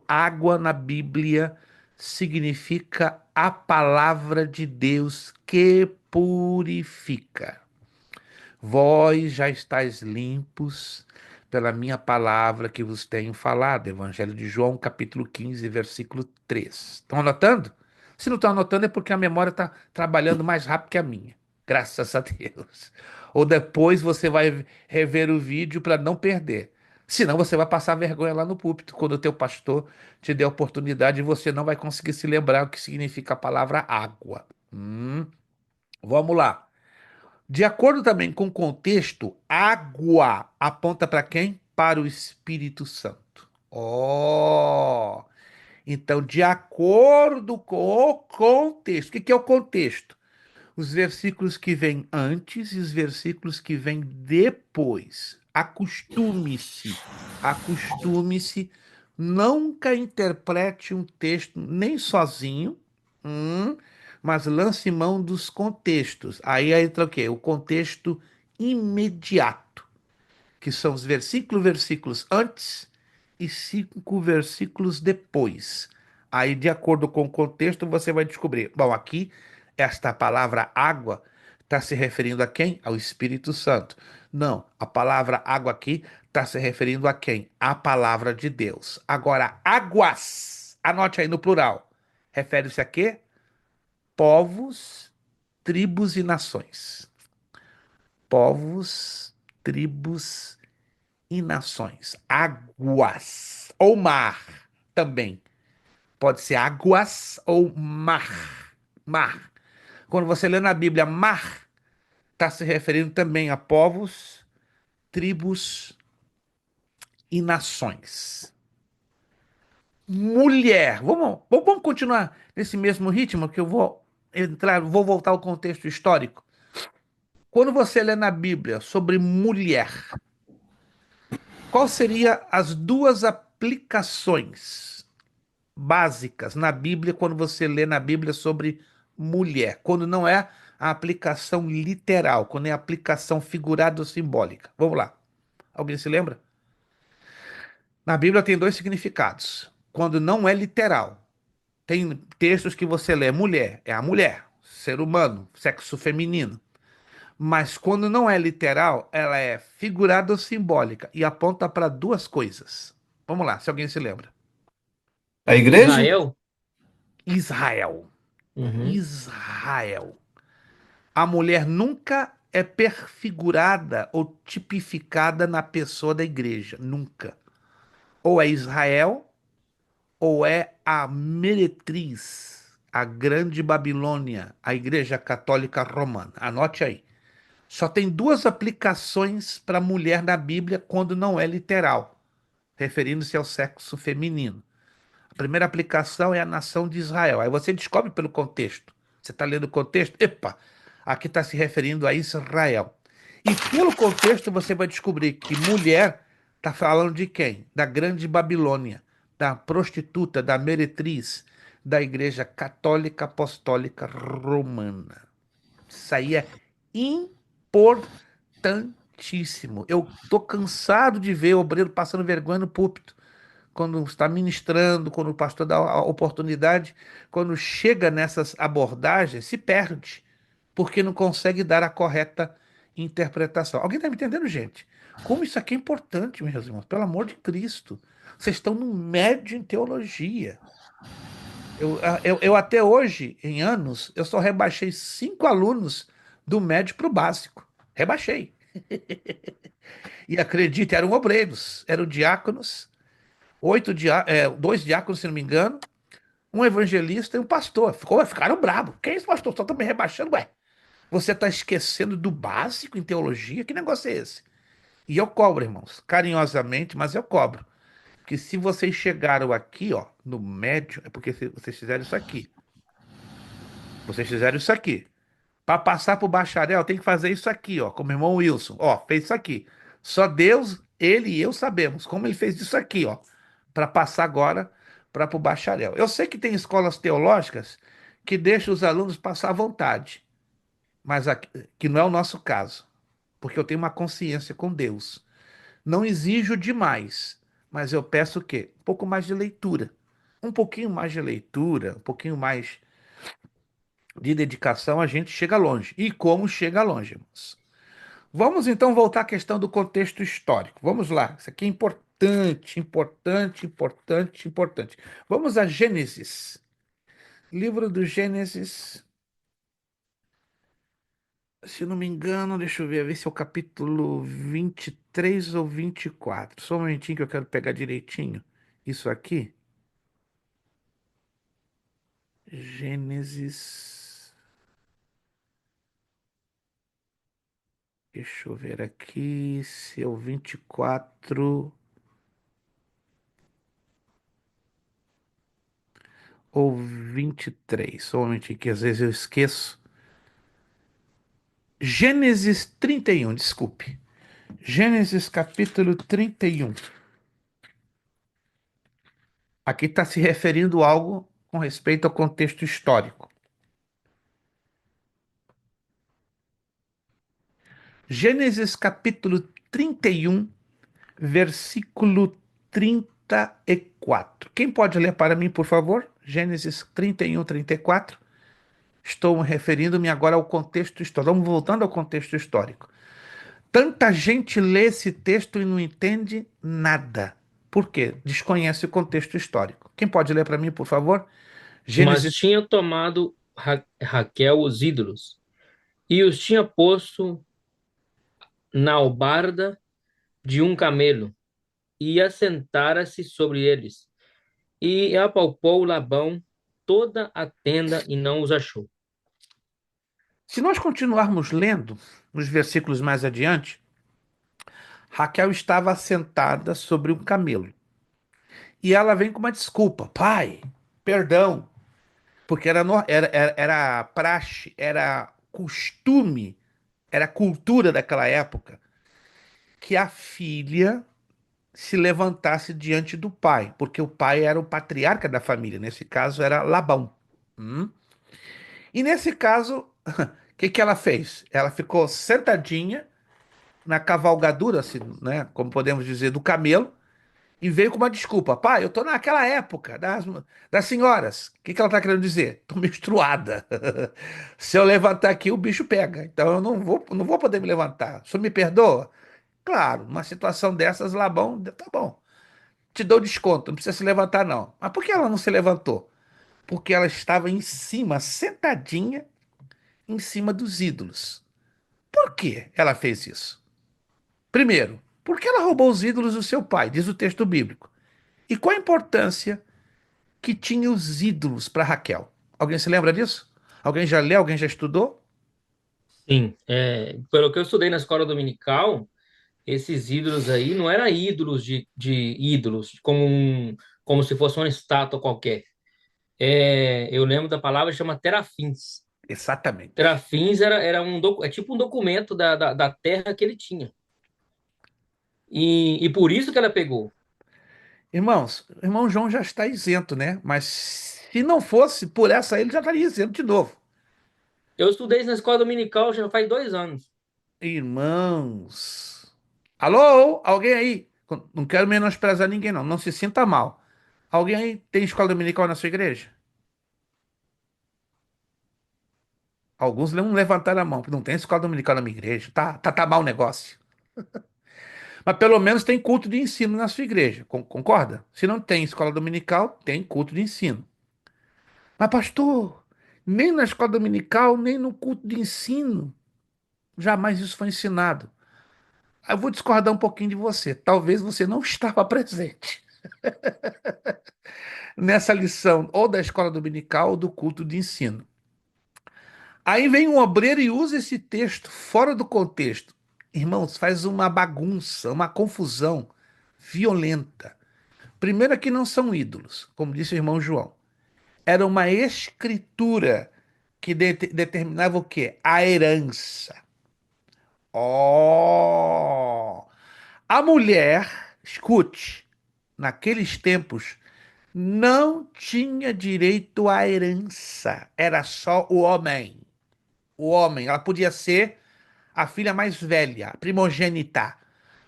água na Bíblia significa a palavra de Deus que purifica. Vós já estáis limpos pela minha palavra que vos tenho falado. Evangelho de João, capítulo 15, versículo 3. Estão anotando? Se não estão anotando é porque a memória está trabalhando mais rápido que a minha. Graças a Deus. Ou depois você vai rever o vídeo para não perder. Senão você vai passar vergonha lá no púlpito, quando o teu pastor te der a oportunidade e você não vai conseguir se lembrar o que significa a palavra água. Vamos lá. De acordo também com o contexto, água aponta para quem? Para o Espírito Santo. Então, de acordo com o contexto. O que é o contexto? Os versículos que vêm antes e os versículos que vêm depois. Acostume-se, nunca interprete um texto nem sozinho, mas lance mão dos contextos. Aí entra o quê? O contexto imediato, que são os versículos antes e 5 versículos depois. Aí, de acordo com o contexto, você vai descobrir. Bom, aqui, esta palavra água está se referindo a quem? Ao Espírito Santo. Não, a palavra água aqui está se referindo a quem? A palavra de Deus. Agora, águas, anote aí no plural, refere-se a quê? Povos, tribos e nações. Povos, tribos e nações. Águas ou mar também. Pode ser águas ou mar. Mar. Quando você lê na Bíblia mar, está se referindo também a povos, tribos e nações. Mulher. Vamos continuar nesse mesmo ritmo que eu vou voltar ao contexto histórico. Quando você lê na Bíblia sobre mulher, qual seria as duas aplicações básicas na Bíblia quando você lê na Bíblia sobre mulher? Quando não é a aplicação literal, quando é a aplicação figurada ou simbólica. Vamos lá. Alguém se lembra? Na Bíblia tem dois significados. Quando não é literal. Tem textos que você lê mulher, é a mulher, ser humano, sexo feminino. Mas quando não é literal, ela é figurada ou simbólica e aponta para duas coisas. Vamos lá, se alguém se lembra. A igreja? Israel? Israel. Uhum. Israel. A mulher nunca é perfigurada ou tipificada na pessoa da igreja. Nunca. Ou é Israel, ou é a meretriz, a grande Babilônia, a Igreja Católica Romana. Anote aí. Só tem duas aplicações para mulher na Bíblia quando não é literal, referindo-se ao sexo feminino. A primeira aplicação é a nação de Israel. Aí você descobre pelo contexto. Você está lendo o contexto? Epa, aqui está se referindo a Israel. E pelo contexto você vai descobrir que mulher está falando de quem? Da grande Babilônia, da prostituta, da meretriz, da Igreja Católica Apostólica Romana. Isso aí é importantíssimo. Eu tô cansado de ver o obreiro passando vergonha no púlpito quando está ministrando, quando o pastor dá a oportunidade, quando chega nessas abordagens, se perde, porque não consegue dar a correta interpretação. Alguém está me entendendo, gente? Como isso aqui é importante, meus irmãos, pelo amor de Cristo. Vocês estão no médio em teologia. Eu até hoje, em anos, eu só rebaixei 5 alunos do médio para o básico. Rebaixei. E acredite, eram obreiros, eram diáconos, 2 diáconos, se não me engano, um evangelista e um pastor. Ficaram bravos. Que isso, pastor? Só estão me rebaixando? Ué, você está esquecendo do básico em teologia? Que negócio é esse? E eu cobro, irmãos, carinhosamente, mas eu cobro. Que se vocês chegaram aqui, ó, no médio, é porque vocês fizeram isso aqui. Vocês fizeram isso aqui. Para passar para o bacharel, tem que fazer isso aqui, ó, como o irmão Wilson. Ó, fez isso aqui. Só Deus, ele e eu sabemos como ele fez isso aqui, ó, para passar agora para o bacharel. Eu sei que tem escolas teológicas que deixam os alunos passar à vontade, mas aqui, que não é o nosso caso, porque eu tenho uma consciência com Deus. Não exijo demais, mas eu peço o quê? Um pouco mais de leitura. Um pouquinho mais de leitura, um pouquinho mais de dedicação, a gente chega longe. E como chega longe, irmãos? Vamos então voltar à questão do contexto histórico. Vamos lá. Isso aqui é importante, importante, importante, importante. Vamos a Gênesis. Livro do Gênesis, se não me engano, deixa eu ver se é o capítulo 23 ou 24. Só um momentinho que eu quero pegar direitinho isso aqui. Gênesis. Deixa eu ver aqui se é o 24 ou 23. Só um momentinho que às vezes eu esqueço. Gênesis 31, desculpe. Gênesis capítulo 31. Aqui está se referindo a algo com respeito ao contexto histórico. Gênesis capítulo 31, versículo 34. Quem pode ler para mim, por favor? Gênesis 31, 34. Estou referindo-me agora ao contexto histórico. Vamos voltando ao contexto histórico. Tanta gente lê esse texto e não entende nada. Por quê? Desconhece o contexto histórico. Quem pode ler para mim, por favor? Mas Gênesis. tinha tomado Raquel os ídolos e os tinha posto na albarda de um camelo e assentara-se sobre eles. E apalpou Labão toda a tenda e não os achou. Se nós continuarmos lendo os versículos mais adiante, Raquel estava sentada sobre um camelo. E ela vem com uma desculpa. Pai, perdão. Porque era praxe, era costume, era cultura daquela época que a filha se levantasse diante do pai, porque o pai era o patriarca da família, nesse caso era Labão. Hum? E nesse caso, o que que ela fez? Ela ficou sentadinha na cavalgadura, assim, né, como podemos dizer, do camelo, e veio com uma desculpa. Pai, eu tô naquela época das senhoras. O que que ela tá querendo dizer? Tô menstruada. Se eu levantar aqui, o bicho pega. Então eu não vou poder me levantar. O senhor me perdoa? Claro, numa situação dessas, Labão, tá bom. Te dou desconto, não precisa se levantar, não. Mas por que ela não se levantou? Porque ela estava em cima, sentadinha, em cima dos ídolos. Por que ela fez isso? Primeiro, porque ela roubou os ídolos do seu pai, diz o texto bíblico. E qual a importância que tinha os ídolos para Raquel? Alguém se lembra disso? Alguém já leu? Alguém já estudou? Sim, pelo que eu estudei na escola dominical, esses ídolos aí não eram ídolos de ídolos, como se fosse uma estátua qualquer. Eu lembro da palavra, chama terafins. Exatamente. Terafins é tipo um documento da terra que ele tinha. E por isso que ela pegou. Irmãos, o irmão João já está isento, né? Mas se não fosse por essa, ele já estaria isento de novo. Eu estudei isso na escola dominical já faz 2 anos. Irmãos. Alô? Alguém aí? Não quero menosprezar ninguém, não. Não se sinta mal. Alguém aí tem escola dominical na sua igreja? Alguns não levantaram a mão, porque não tem escola dominical na minha igreja. Tá mal o negócio. Mas pelo menos tem culto de ensino na sua igreja. Concorda? Se não tem escola dominical, tem culto de ensino. Mas, pastor, nem na escola dominical, nem no culto de ensino, jamais isso foi ensinado. Eu vou discordar um pouquinho de você. Talvez você não estava presente nessa lição, ou da escola dominical, ou do culto de ensino. Aí vem um obreiro e usa esse texto fora do contexto. Irmãos, faz uma bagunça, uma confusão violenta. Primeiro, que não são ídolos, como disse o irmão João. Era uma escritura que determinava o quê? A herança. Oh! A mulher, escute, naqueles tempos não tinha direito à herança, era só o homem. O homem, ela podia ser a filha mais velha, a primogênita,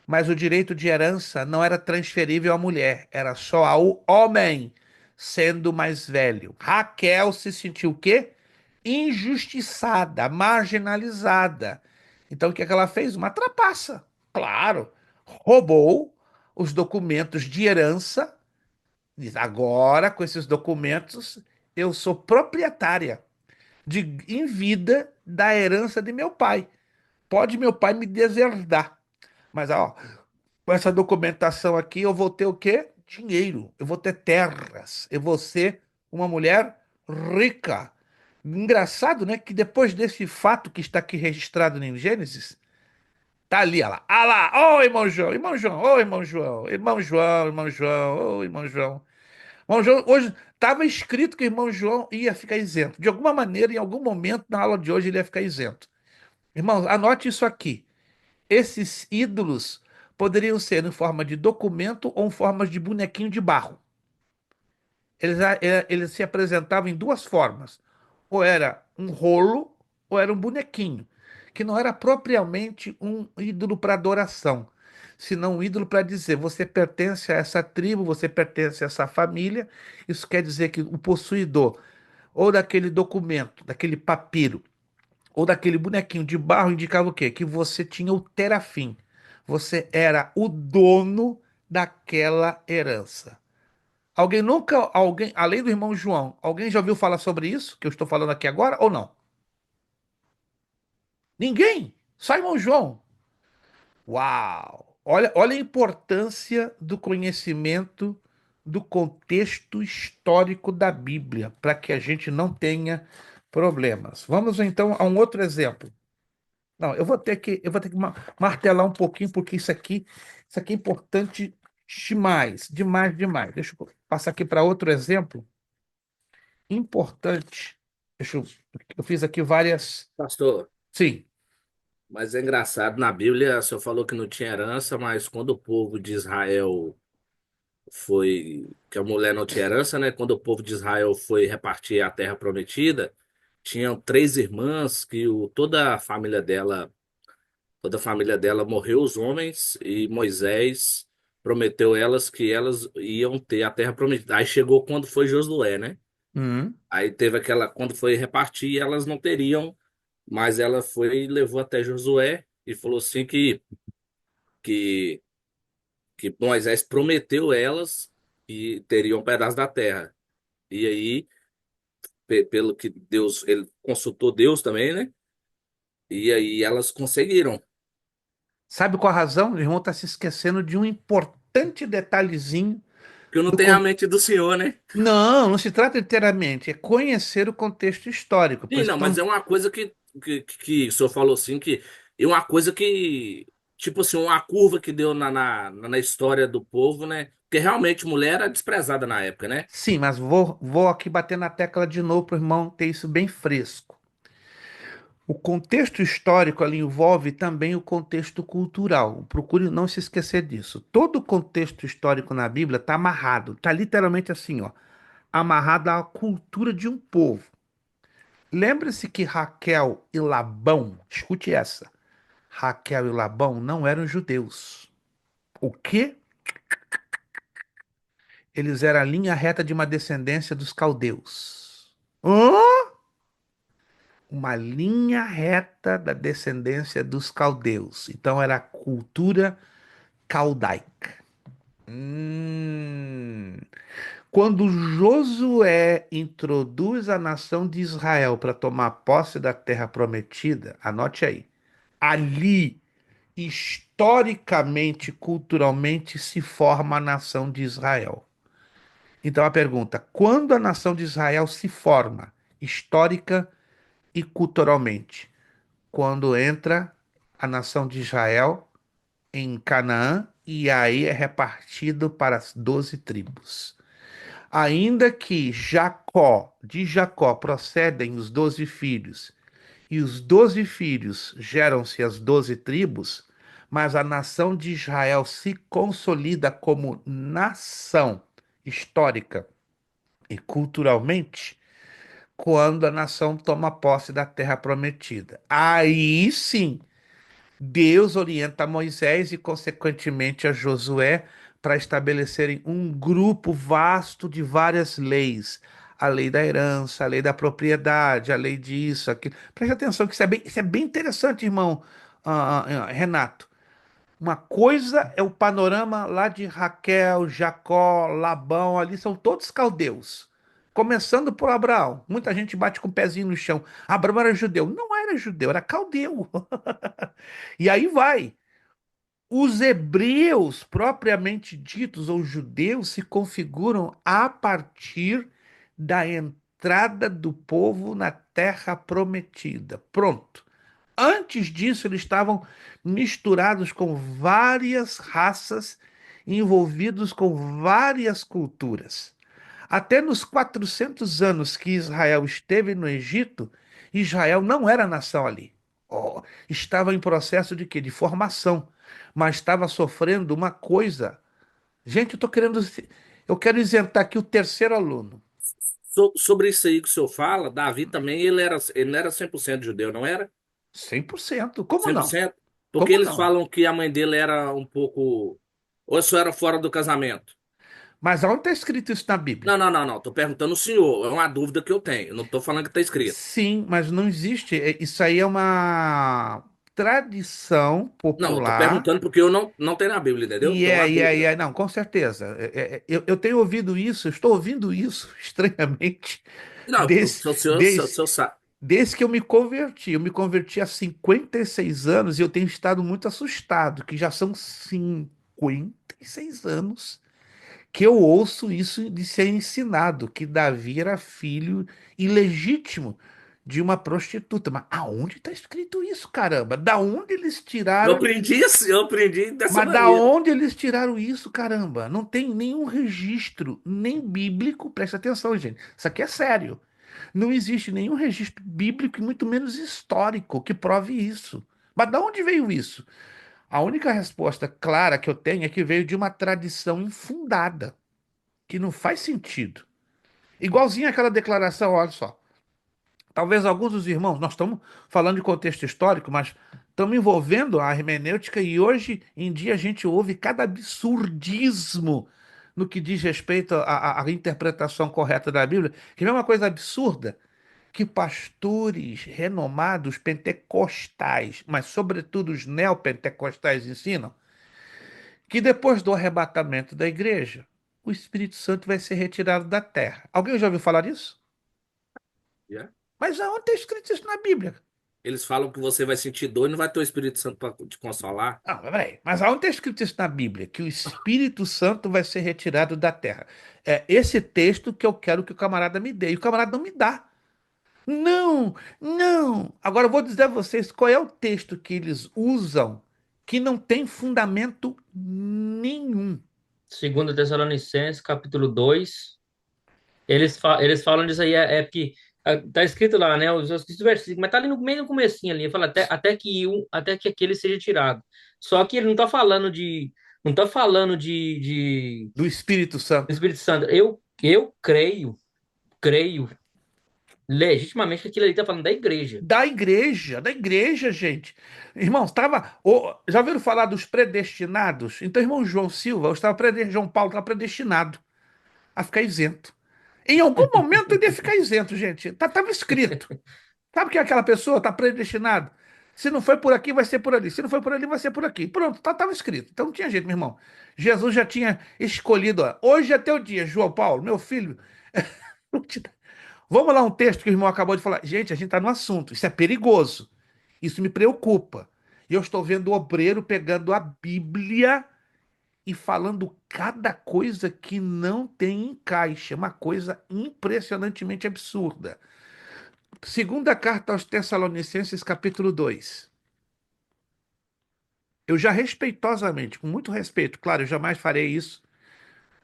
mas o direito de herança não era transferível à mulher, era só ao homem, sendo mais velho. Raquel se sentiu o quê? Injustiçada, marginalizada. Então o que é que ela fez? Uma trapaça. Claro, roubou os documentos de herança. Diz, agora, com esses documentos, eu sou proprietária em vida da herança de meu pai. Pode meu pai me deserdar. Mas, ó, com essa documentação aqui, eu vou ter o quê? Dinheiro. Eu vou ter terras. Eu vou ser uma mulher rica. Engraçado, né? Que depois desse fato que está aqui registrado em Gênesis, tá ali, ó lá. Ah lá, ô irmão João, irmão João, ô irmão João, irmão João, irmão João, ô irmão João. Irmão João, hoje estava escrito que o irmão João ia ficar isento. De alguma maneira, em algum momento na aula de hoje, ele ia ficar isento. Irmãos, anote isso aqui. Esses ídolos poderiam ser em forma de documento ou em forma de bonequinho de barro. Eles se apresentavam em duas formas. Ou era um rolo, ou era um bonequinho, que não era propriamente um ídolo para adoração, senão um ídolo para dizer: você pertence a essa tribo, você pertence a essa família. Isso quer dizer que o possuidor, ou daquele documento, daquele papiro, ou daquele bonequinho de barro, indicava o quê? Que você tinha o terafim. Você era o dono daquela herança. Alguém, além do irmão João, alguém já ouviu falar sobre isso que eu estou falando aqui agora ou não? Ninguém? Só irmão João. Uau! Olha a importância do conhecimento do contexto histórico da Bíblia, para que a gente não tenha problemas. Vamos então a um outro exemplo. Não, eu vou ter que martelar um pouquinho, porque isso aqui é importante demais, demais, demais. Deixa eu passar aqui para outro exemplo importante. Deixa eu fiz aqui várias. Pastor, Sim, mas é engraçado, na Bíblia o senhor falou que não tinha herança, mas quando o povo de Israel que a mulher não tinha herança, né? Quando o povo de Israel foi repartir a terra prometida, tinham três irmãs que toda a família dela morreu os homens e Moisés prometeu elas que elas iam ter a terra prometida. Aí chegou quando foi Josué, né? hum, Aí teve quando foi repartir, elas não teriam, mas ela foi e levou até Josué e falou assim que, que Moisés prometeu elas que teriam um pedaço da terra. E aí, pelo que Deus, ele consultou Deus também, né? E aí elas conseguiram. sabe qual a razão? O irmão está se esquecendo de um importante detalhezinho Porque eu não do tenho a con- mente do Senhor, né? Não, não se trata inteiramente, é conhecer o contexto histórico. Por Sim, isso não, que mas não. é uma coisa que o senhor falou assim, que é uma coisa que, tipo assim, uma curva que deu na história do povo, né? Porque realmente mulher era desprezada na época, né? Sim, mas vou aqui bater na tecla de novo para o irmão ter isso bem fresco. O contexto histórico ali envolve também o contexto cultural. Procure não se esquecer disso. Todo o contexto histórico na Bíblia está amarrado, está literalmente assim, ó, amarrado à cultura de um povo. Lembre-se que Raquel e Labão, escute essa, Raquel e Labão não eram judeus. O quê? Eles eram a linha reta de uma descendência dos caldeus. Hã? Uma linha reta da descendência dos caldeus. Então era a cultura caldaica. Hum. Quando Josué introduz a nação de Israel para tomar posse da terra prometida, anote aí, ali, historicamente, culturalmente, se forma a nação de Israel. Então a pergunta: quando a nação de Israel se forma, histórica e culturalmente? Quando entra a nação de Israel em Canaã e aí é repartido para as 12 tribos. Ainda que de Jacó procedem os 12 filhos, e os 12 filhos geram-se as 12 tribos, mas a nação de Israel se consolida como nação histórica e culturalmente quando a nação toma posse da terra prometida. Aí sim, Deus orienta Moisés e, consequentemente, a Josué para estabelecerem um grupo vasto de várias leis. A lei da herança, a lei da propriedade, a lei disso, aquilo. Preste atenção que isso é bem interessante, irmão Renato. Uma coisa é o panorama lá de Raquel, Jacó, Labão, ali são todos caldeus. Começando por Abraão. Muita gente bate com o pezinho no chão. Abraão era judeu. Não era judeu, era caldeu. E aí vai. Os hebreus, propriamente ditos, ou judeus, se configuram a partir da entrada do povo na terra prometida. Pronto. Antes disso, eles estavam misturados com várias raças, envolvidos com várias culturas. Até nos 400 anos que Israel esteve no Egito, Israel não era nação ali. Oh, estava em processo de quê? De formação, mas estava sofrendo uma coisa. Gente, eu quero isentar aqui o terceiro aluno. Sobre isso aí que o senhor fala, Davi também, ele não era 100% judeu, não era? 100%. Como cem por não? cento Porque Como eles não? falam que a mãe dele era um pouco. Ou só era fora do casamento? Mas aonde está escrito isso na Bíblia? Não, não, não, não. Tô perguntando o senhor. É uma dúvida que eu tenho. Eu não tô falando que tá escrito. Sim, mas não existe. Isso aí é uma tradição Não, eu tô popular. perguntando porque eu não tenho na Bíblia, entendeu? E Então, é, uma e é, e dúvida. é. Não, com certeza. Eu tenho ouvido isso, estou ouvindo isso, estranhamente, Não, desde, o desde, senhor sabe. desde que eu me converti. Eu me converti há 56 anos e eu tenho estado muito assustado, que já são 56 anos que eu ouço isso de ser ensinado, que Davi era filho ilegítimo de uma prostituta. Mas aonde está escrito isso, caramba? Da onde eles Eu tiraram? aprendi assim, eu aprendi dessa Mas da maneira. onde eles tiraram isso, caramba? Não tem nenhum registro, nem bíblico, presta atenção, gente. Isso aqui é sério. Não existe nenhum registro bíblico, e muito menos histórico, que prove isso. Mas da onde veio isso? A única resposta clara que eu tenho é que veio de uma tradição infundada, que não faz sentido. Igualzinho aquela declaração, olha só. Talvez alguns dos irmãos, nós estamos falando de contexto histórico, mas estamos envolvendo a hermenêutica e hoje em dia a gente ouve cada absurdismo no que diz respeito à interpretação correta da Bíblia. Que é uma coisa absurda que pastores renomados pentecostais, mas sobretudo os neopentecostais ensinam, que depois do arrebatamento da igreja, o Espírito Santo vai ser retirado da terra. Alguém já ouviu falar disso? Yeah. Mas aonde está escrito isso na Bíblia? Eles falam que você vai sentir dor e não vai ter o Espírito Santo para te consolar. Não, mas peraí. Mas aonde está escrito isso na Bíblia? Que o Espírito Santo vai ser retirado da terra. É esse texto que eu quero que o camarada me dê. E o camarada não me dá. Não, não. Agora eu vou dizer a vocês qual é o texto que eles usam que não tem fundamento nenhum. 2 Tessalonicenses, capítulo 2. Eles falam disso aí, é porque tá escrito lá, né? Os versículos, mas tá ali no meio do comecinho ali, fala até que aquele seja tirado. Só que ele não tá falando de. Não tá falando de Do Espírito Santo. Espírito Santo. Eu creio legitimamente que aquilo ali tá falando da igreja. Da igreja, gente. Irmãos, já ouviram falar dos predestinados? Então, irmão João Silva, João Paulo estava predestinado a ficar isento. Em algum momento ele ia ficar isento, gente. Estava escrito. Sabe que aquela pessoa está predestinada? Se não foi por aqui, vai ser por ali. Se não foi por ali, vai ser por aqui. Pronto, estava escrito. Então não tinha jeito, meu irmão. Jesus já tinha escolhido. Ó, hoje é teu dia, João Paulo, meu filho. Vamos lá, um texto que o irmão acabou de falar. Gente, a gente está no assunto. Isso é perigoso. Isso me preocupa. E eu estou vendo o obreiro pegando a Bíblia e falando cada coisa que não tem encaixe. É uma coisa impressionantemente absurda. Segunda carta aos Tessalonicenses, capítulo 2. Eu já respeitosamente, com muito respeito, claro, eu jamais farei isso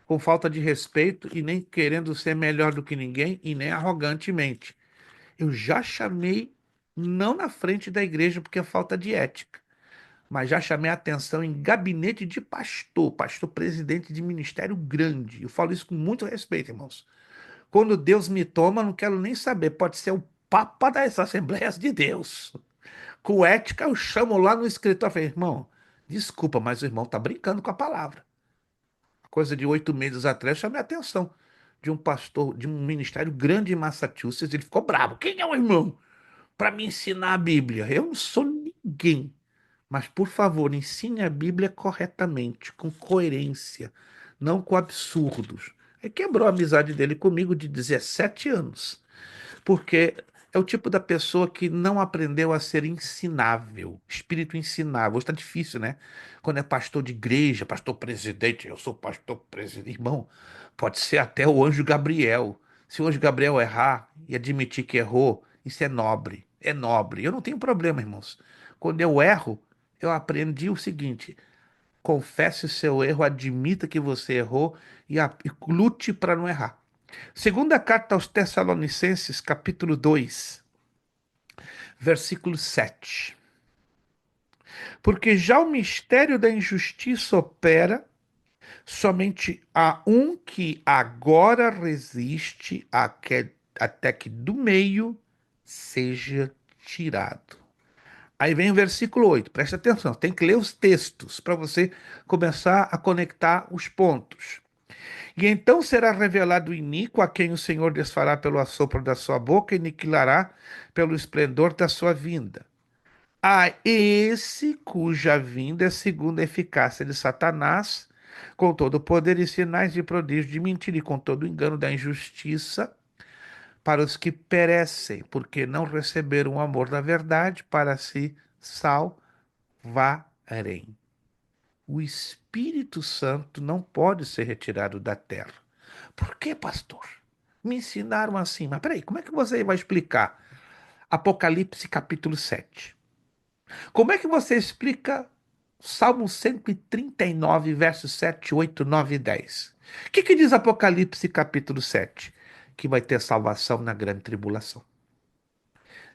com falta de respeito e nem querendo ser melhor do que ninguém e nem arrogantemente. Eu já chamei, não na frente da igreja porque é falta de ética, mas já chamei a atenção em gabinete de pastor, pastor presidente de ministério grande. Eu falo isso com muito respeito, irmãos. Quando Deus me toma, não quero nem saber, pode ser o Papa das Assembleias de Deus. Com ética, eu chamo lá no escritório e falei, irmão, desculpa, mas o irmão tá brincando com a palavra. Coisa de 8 meses atrás, chamei a atenção de um pastor de um ministério grande em Massachusetts. Ele ficou bravo. Quem é o irmão para me ensinar a Bíblia? Eu não sou ninguém. Mas, por favor, ensine a Bíblia corretamente, com coerência, não com absurdos. Ele quebrou a amizade dele comigo de 17 anos. Porque é o tipo da pessoa que não aprendeu a ser ensinável, espírito ensinável. Hoje está difícil, né? Quando é pastor de igreja, pastor presidente, eu sou pastor presidente. Irmão, pode ser até o anjo Gabriel. Se o anjo Gabriel errar e admitir que errou, isso é nobre. É nobre. Eu não tenho problema, irmãos. Quando eu erro, eu aprendi o seguinte: confesse o seu erro, admita que você errou e lute para não errar. Segunda carta aos Tessalonicenses, capítulo 2, versículo 7. Porque já o mistério da injustiça opera, somente há um que agora resiste até que do meio seja tirado. Aí vem o versículo 8, presta atenção, tem que ler os textos para você começar a conectar os pontos. E então será revelado o iníquo, a quem o Senhor desfará pelo assopro da sua boca e aniquilará pelo esplendor da sua vinda. A esse cuja vinda é segundo a eficácia de Satanás, com todo o poder e sinais de prodígio de mentira e com todo o engano da injustiça, para os que perecem, porque não receberam o amor da verdade para se salvarem. O Espírito Santo não pode ser retirado da terra. Por que, pastor? Me ensinaram assim. Mas peraí, como é que você vai explicar? Apocalipse capítulo 7. Como é que você explica Salmo 139, versos 7, 8, 9 e 10? O que diz Apocalipse capítulo 7? Que vai ter salvação na grande tribulação.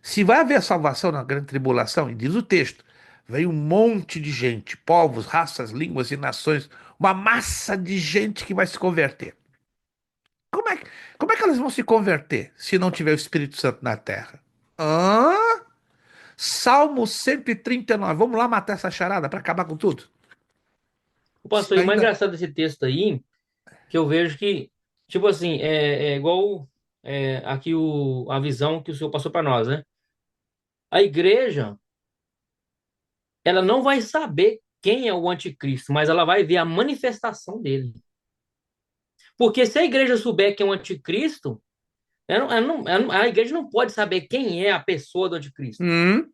Se vai haver salvação na grande tribulação, e diz o texto, vem um monte de gente, povos, raças, línguas e nações, uma massa de gente que vai se converter. Como é, como é que elas vão se converter se não tiver o Espírito Santo na terra? Hã? Salmo 139. Vamos lá matar essa charada para acabar com tudo? O Se pastor, e o mais ainda. engraçado desse texto aí, que eu vejo que, tipo assim, é igual aqui a visão que o senhor passou para nós, né? A igreja, ela não vai saber quem é o anticristo, mas ela vai ver a manifestação dele. Porque se a igreja souber quem é o anticristo, a igreja não pode saber quem é a pessoa do anticristo, Hum,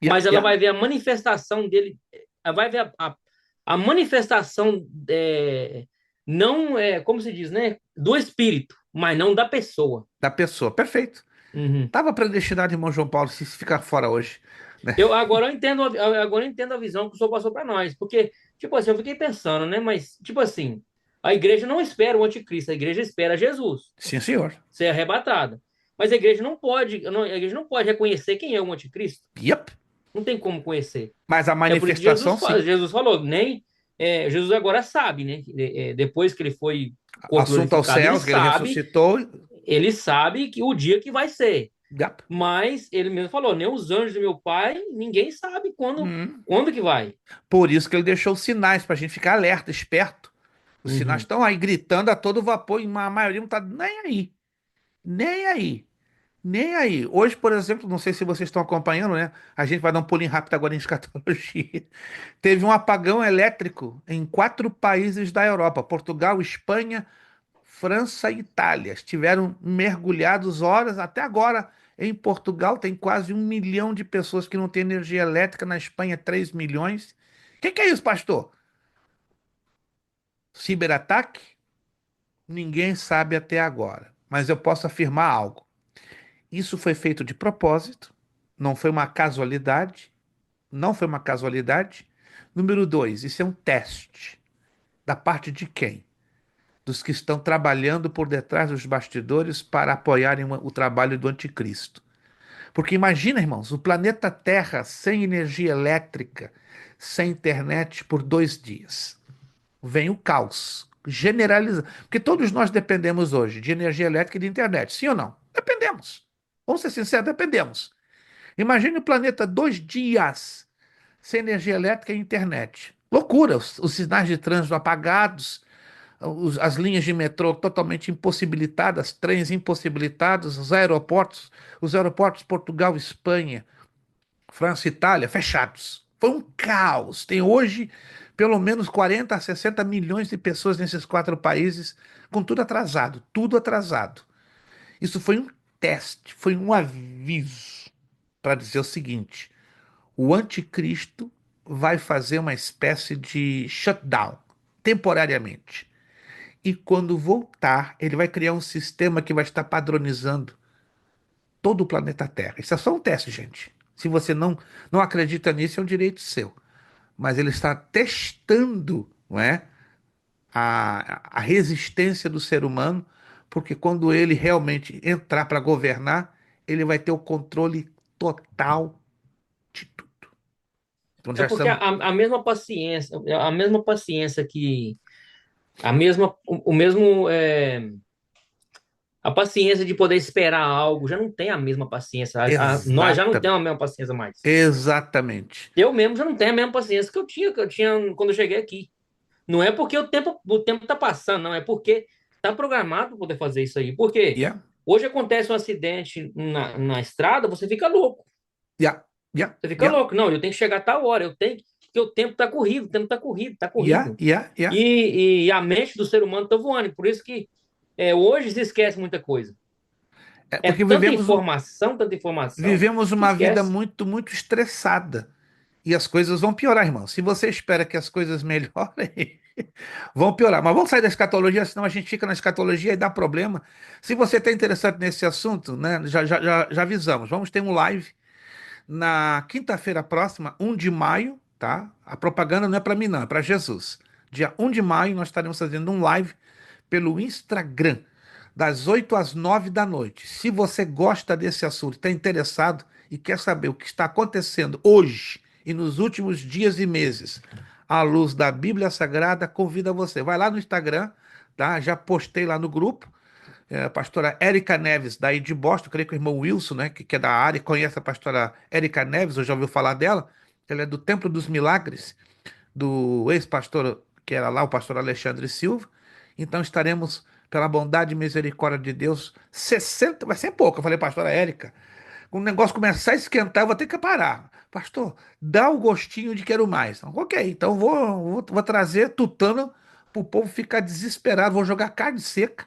mas yeah, ela yeah. vai ver a manifestação dele, ela vai ver a manifestação, não como se diz, né? Do espírito, mas não da pessoa. Da pessoa. Perfeito. Uhum. Tava predestinado, irmão João Paulo, se ficar fora hoje, né? Agora eu entendo a visão que o senhor passou para nós, porque, tipo assim, eu fiquei pensando, né? Mas, tipo assim, a igreja não espera o anticristo, a igreja espera Jesus Sim, senhor. ser arrebatada. Mas a igreja não pode reconhecer quem é o anticristo. Yep. Não tem como conhecer. Mas a É por isso que manifestação, sim. Jesus falou, nem Jesus agora sabe, né? Depois que ele foi Assunto aos glorificado, céus, que ele ressuscitou. ele sabe que o dia que vai ser. Yep. Mas ele mesmo falou, nem os anjos do meu pai, ninguém sabe Hum. quando que vai. Por isso que ele deixou os sinais, para a gente ficar alerta, esperto. Os sinais Uhum. estão aí gritando a todo vapor, e a maioria não está nem aí. Nem aí. Nem aí. Hoje, por exemplo, não sei se vocês estão acompanhando, né? A gente vai dar um pulinho rápido agora em escatologia. Teve um apagão elétrico em 4 países da Europa: Portugal, Espanha, França e Itália. Estiveram mergulhados horas. Até agora, em Portugal, tem quase 1 milhão de pessoas que não têm energia elétrica. Na Espanha, 3 milhões. O que é isso, pastor? Ciberataque? Ninguém sabe até agora. Mas eu posso afirmar algo. Isso foi feito de propósito, não foi uma casualidade, não foi uma casualidade. Número 2, isso é um teste. Da parte de quem? Dos que estão trabalhando por detrás dos bastidores para apoiarem o trabalho do anticristo. Porque imagina, irmãos, o planeta Terra sem energia elétrica, sem internet por 2 dias. Vem o caos generalizado. Porque todos nós dependemos hoje de energia elétrica e de internet, sim ou não? Dependemos. Vamos ser sinceros, dependemos. Imagine o planeta 2 dias sem energia elétrica e internet. Loucura, os sinais de trânsito apagados, as linhas de metrô totalmente impossibilitadas, trens impossibilitados, os aeroportos Portugal, Espanha, França e Itália fechados. Foi um caos. Tem hoje pelo menos 40 a 60 milhões de pessoas nesses 4 países, com tudo atrasado, tudo atrasado. Isso foi um teste, foi um aviso para dizer o seguinte: o anticristo vai fazer uma espécie de shutdown, temporariamente. E quando voltar, ele vai criar um sistema que vai estar padronizando todo o planeta Terra. Isso é só um teste, gente. Se você não acredita nisso, é um direito seu. Mas ele está testando, não é, a resistência do ser humano, porque quando ele realmente entrar para governar, ele vai ter o controle total de tudo. Então É já porque estamos. a mesma paciência que a mesma o mesmo a paciência de poder esperar algo já não tem a mesma paciência. Nós já não Exata, temos a mesma paciência mais. exatamente. Eu mesmo já não tenho a mesma paciência que eu tinha quando eu cheguei aqui. Não é porque o tempo tá passando, não, é porque tá programado para poder fazer isso aí. Porque Yeah, hoje acontece um acidente na estrada, você fica louco. yeah, yeah, Você fica yeah, louco. Não, eu tenho que chegar a tal hora, porque o tempo tá corrido, o tempo tá corrido, tá yeah, corrido. yeah, yeah. E a mente do ser humano tá voando. Por isso que hoje se esquece muita coisa. É É porque tanta informação, vivemos que uma vida esquece. muito, muito estressada. E as coisas vão piorar, irmão. Se você espera que as coisas melhorem, Vão piorar. Mas vamos sair da escatologia, senão a gente fica na escatologia e dá problema. Se você está interessado nesse assunto, né, já avisamos. Vamos ter um live na quinta-feira próxima, 1 de maio, tá? A propaganda não é para mim, não, é para Jesus. Dia 1 de maio, nós estaremos fazendo um live pelo Instagram, das 8 às 9 da noite. Se você gosta desse assunto, está interessado e quer saber o que está acontecendo hoje e nos últimos dias e meses, à luz da Bíblia Sagrada, convida você. Vai lá no Instagram, tá? Já postei lá no grupo. A pastora Érica Neves, daí de Boston, creio que o irmão Wilson, né, que é da área, conhece a pastora Érica Neves, ou já ouviu falar dela. Ela é do Templo dos Milagres, do ex-pastor, que era lá, o pastor Alexandre Silva. Então estaremos, pela bondade e misericórdia de Deus, 60, vai ser pouco. Eu falei, pastora Érica, quando o negócio começar a esquentar, eu vou ter que parar. Pastor, dá o gostinho de quero mais. Ok, então vou trazer tutano para o povo ficar desesperado, vou jogar carne seca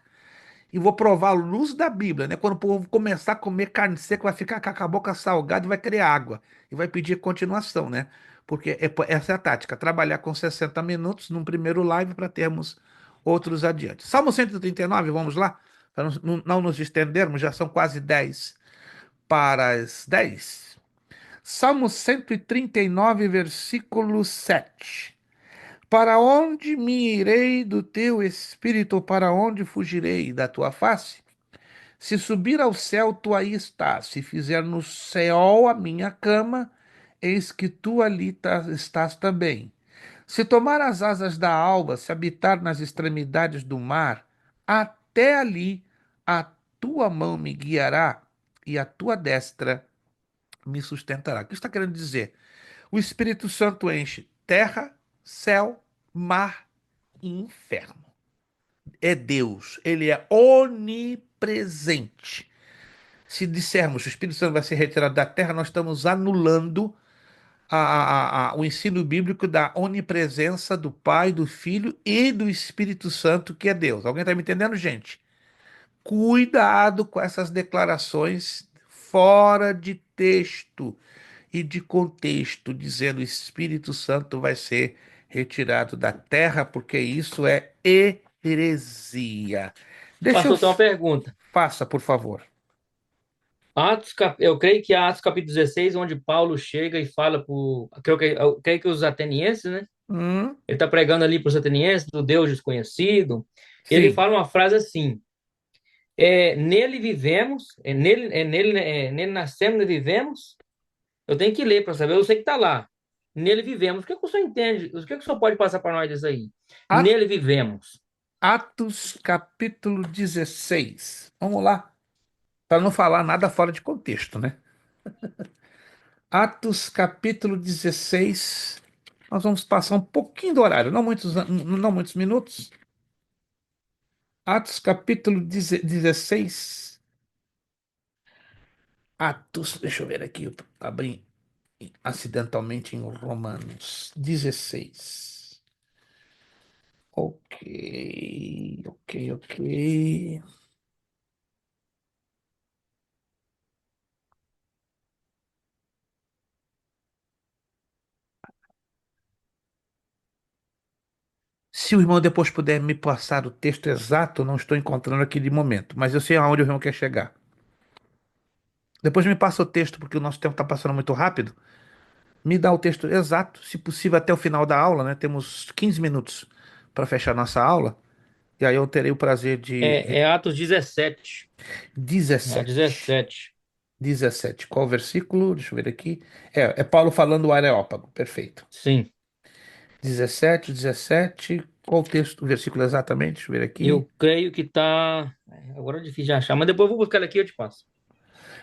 e vou provar a luz da Bíblia, né? Quando o povo começar a comer carne seca, vai ficar com a boca salgada e vai querer água. E vai pedir continuação, né? Porque essa é a tática, trabalhar com 60 minutos num primeiro live para termos outros adiante. Salmo 139, vamos lá? Para não nos estendermos, já são quase 10 para as 10. Salmo 139, versículo 7. Para onde me irei do teu espírito, para onde fugirei da tua face? Se subir ao céu, tu aí estás. Se fizer no céu a minha cama, eis que tu ali estás também. Se tomar as asas da alva, se habitar nas extremidades do mar, até ali a tua mão me guiará e a tua destra me sustentará. O que está querendo dizer? O Espírito Santo enche terra, céu, mar e inferno. É Deus, ele é onipresente. Se dissermos que o Espírito Santo vai ser retirado da terra, nós estamos anulando o ensino bíblico da onipresença do Pai, do Filho e do Espírito Santo, que é Deus. Alguém está me entendendo, gente? Cuidado com essas declarações fora de texto e de contexto, dizendo o Espírito Santo vai ser retirado da terra, porque isso é heresia. Deixa eu. Pastor, tem uma pergunta. Faça, por favor. Eu creio que Atos capítulo 16, onde Paulo chega e fala eu creio que os atenienses, né? Hum, Ele está pregando ali para os atenienses do Deus desconhecido. Ele sim. fala uma frase assim: nele vivemos, nele nascemos e vivemos. Eu tenho que ler para saber, eu sei que está lá. Nele vivemos. O que o senhor entende? O que o senhor pode passar para nós disso aí? A- Nele vivemos. Atos capítulo 16. Vamos lá. Para não falar nada fora de contexto, né? Atos capítulo 16. Nós vamos passar um pouquinho do horário, não muitos minutos. Atos capítulo 16. Atos, deixa eu ver aqui, eu abri acidentalmente em Romanos 16. Ok, ok, ok. Se o irmão depois puder me passar o texto exato, eu não estou encontrando aqui de momento, mas eu sei aonde o irmão quer chegar. Depois me passa o texto, porque o nosso tempo está passando muito rápido. Me dá o texto exato, se possível até o final da aula, né? Temos 15 minutos para fechar nossa aula. E aí eu terei o prazer de. É Atos 17. É 17. 17. 17. Qual o versículo? Deixa eu ver aqui. É Paulo falando do Areópago. Perfeito. Sim. 17, 17. Qual o texto, o versículo exatamente? Deixa eu ver aqui. Eu creio que tá. Agora é difícil de achar, mas depois eu vou buscar ele aqui e eu te passo.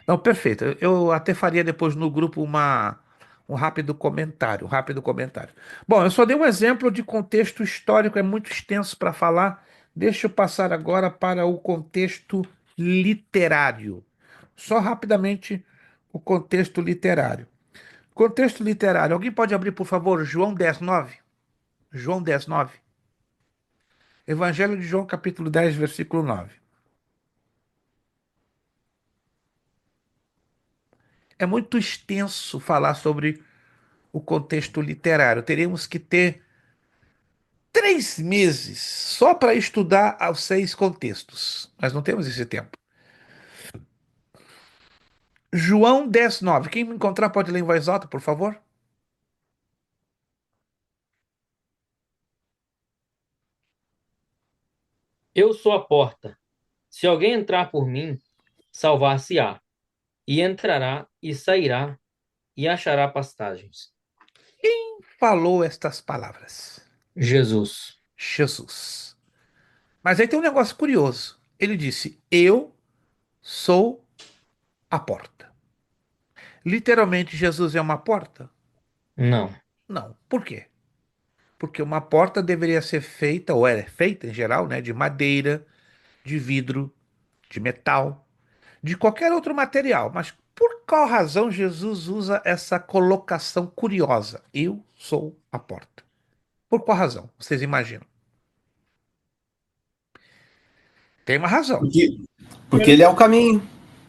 Não, perfeito. Eu até faria depois no grupo um rápido comentário, um rápido comentário. Bom, eu só dei um exemplo de contexto histórico, é muito extenso para falar. Deixa eu passar agora para o contexto literário. Só rapidamente o contexto literário. Contexto literário. Alguém pode abrir, por favor, João 10:9? João 10:9. Evangelho de João, capítulo 10, versículo 9. É muito extenso falar sobre o contexto literário. Teríamos que ter 3 meses só para estudar os 6 contextos. Nós não temos esse tempo. João 10:9. Quem me encontrar pode ler em voz alta, por favor? Eu sou a porta. Se alguém entrar por mim, salvar-se-á, e entrará e sairá e achará pastagens. Falou estas palavras. Jesus. Jesus. Mas aí tem um negócio curioso. Ele disse: Eu sou a porta. Literalmente, Jesus é uma porta? Não. Não. Por quê? Porque uma porta deveria ser feita, ou é feita em geral, né, de madeira, de vidro, de metal, de qualquer outro material. Mas por qual razão Jesus usa essa colocação curiosa? Eu sou a porta. Por qual razão? Vocês imaginam? Tem uma razão. Porque ele é o caminho.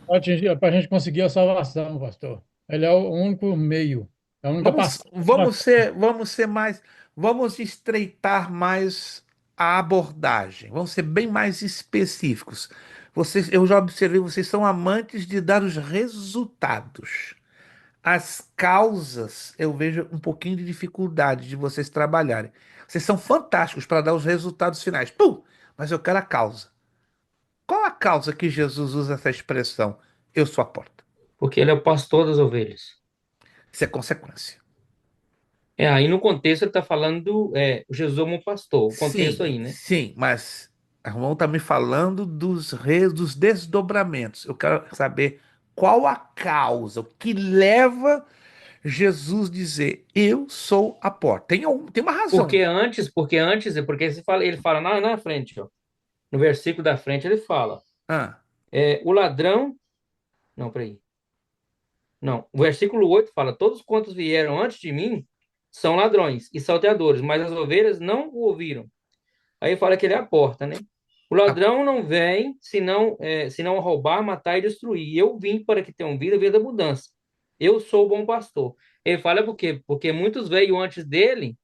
Para a gente conseguir a salvação, pastor. Ele é o único meio, é a única Vamos, passagem. vamos estreitar mais a abordagem. Vamos ser bem mais específicos. Vocês, eu já observei, vocês são amantes de dar os resultados. As causas, eu vejo um pouquinho de dificuldade de vocês trabalharem. Vocês são fantásticos para dar os resultados finais. Pum! Mas eu quero a causa. Qual a causa que Jesus usa essa expressão? Eu sou a porta. Porque ele é o pastor das ovelhas. Isso é consequência. Aí no contexto ele está falando, Jesus é um pastor, o contexto Sim, aí, né? sim, mas a irmão está me falando dos desdobramentos. Eu quero saber qual a causa, o que leva Jesus dizer, eu sou a porta. Tem uma razão. Porque ele fala na frente, ó, no versículo da frente ele fala, Ah, o ladrão, não, peraí, não, o versículo 8 fala, todos quantos vieram antes de mim são ladrões e salteadores, mas as ovelhas não o ouviram. Aí fala que ele é a porta, né? O a- ladrão não vem senão a roubar, matar e destruir. Eu vim para que tenham vida, vida da mudança. Eu sou o bom pastor. Ele fala por quê? Porque muitos veio antes dele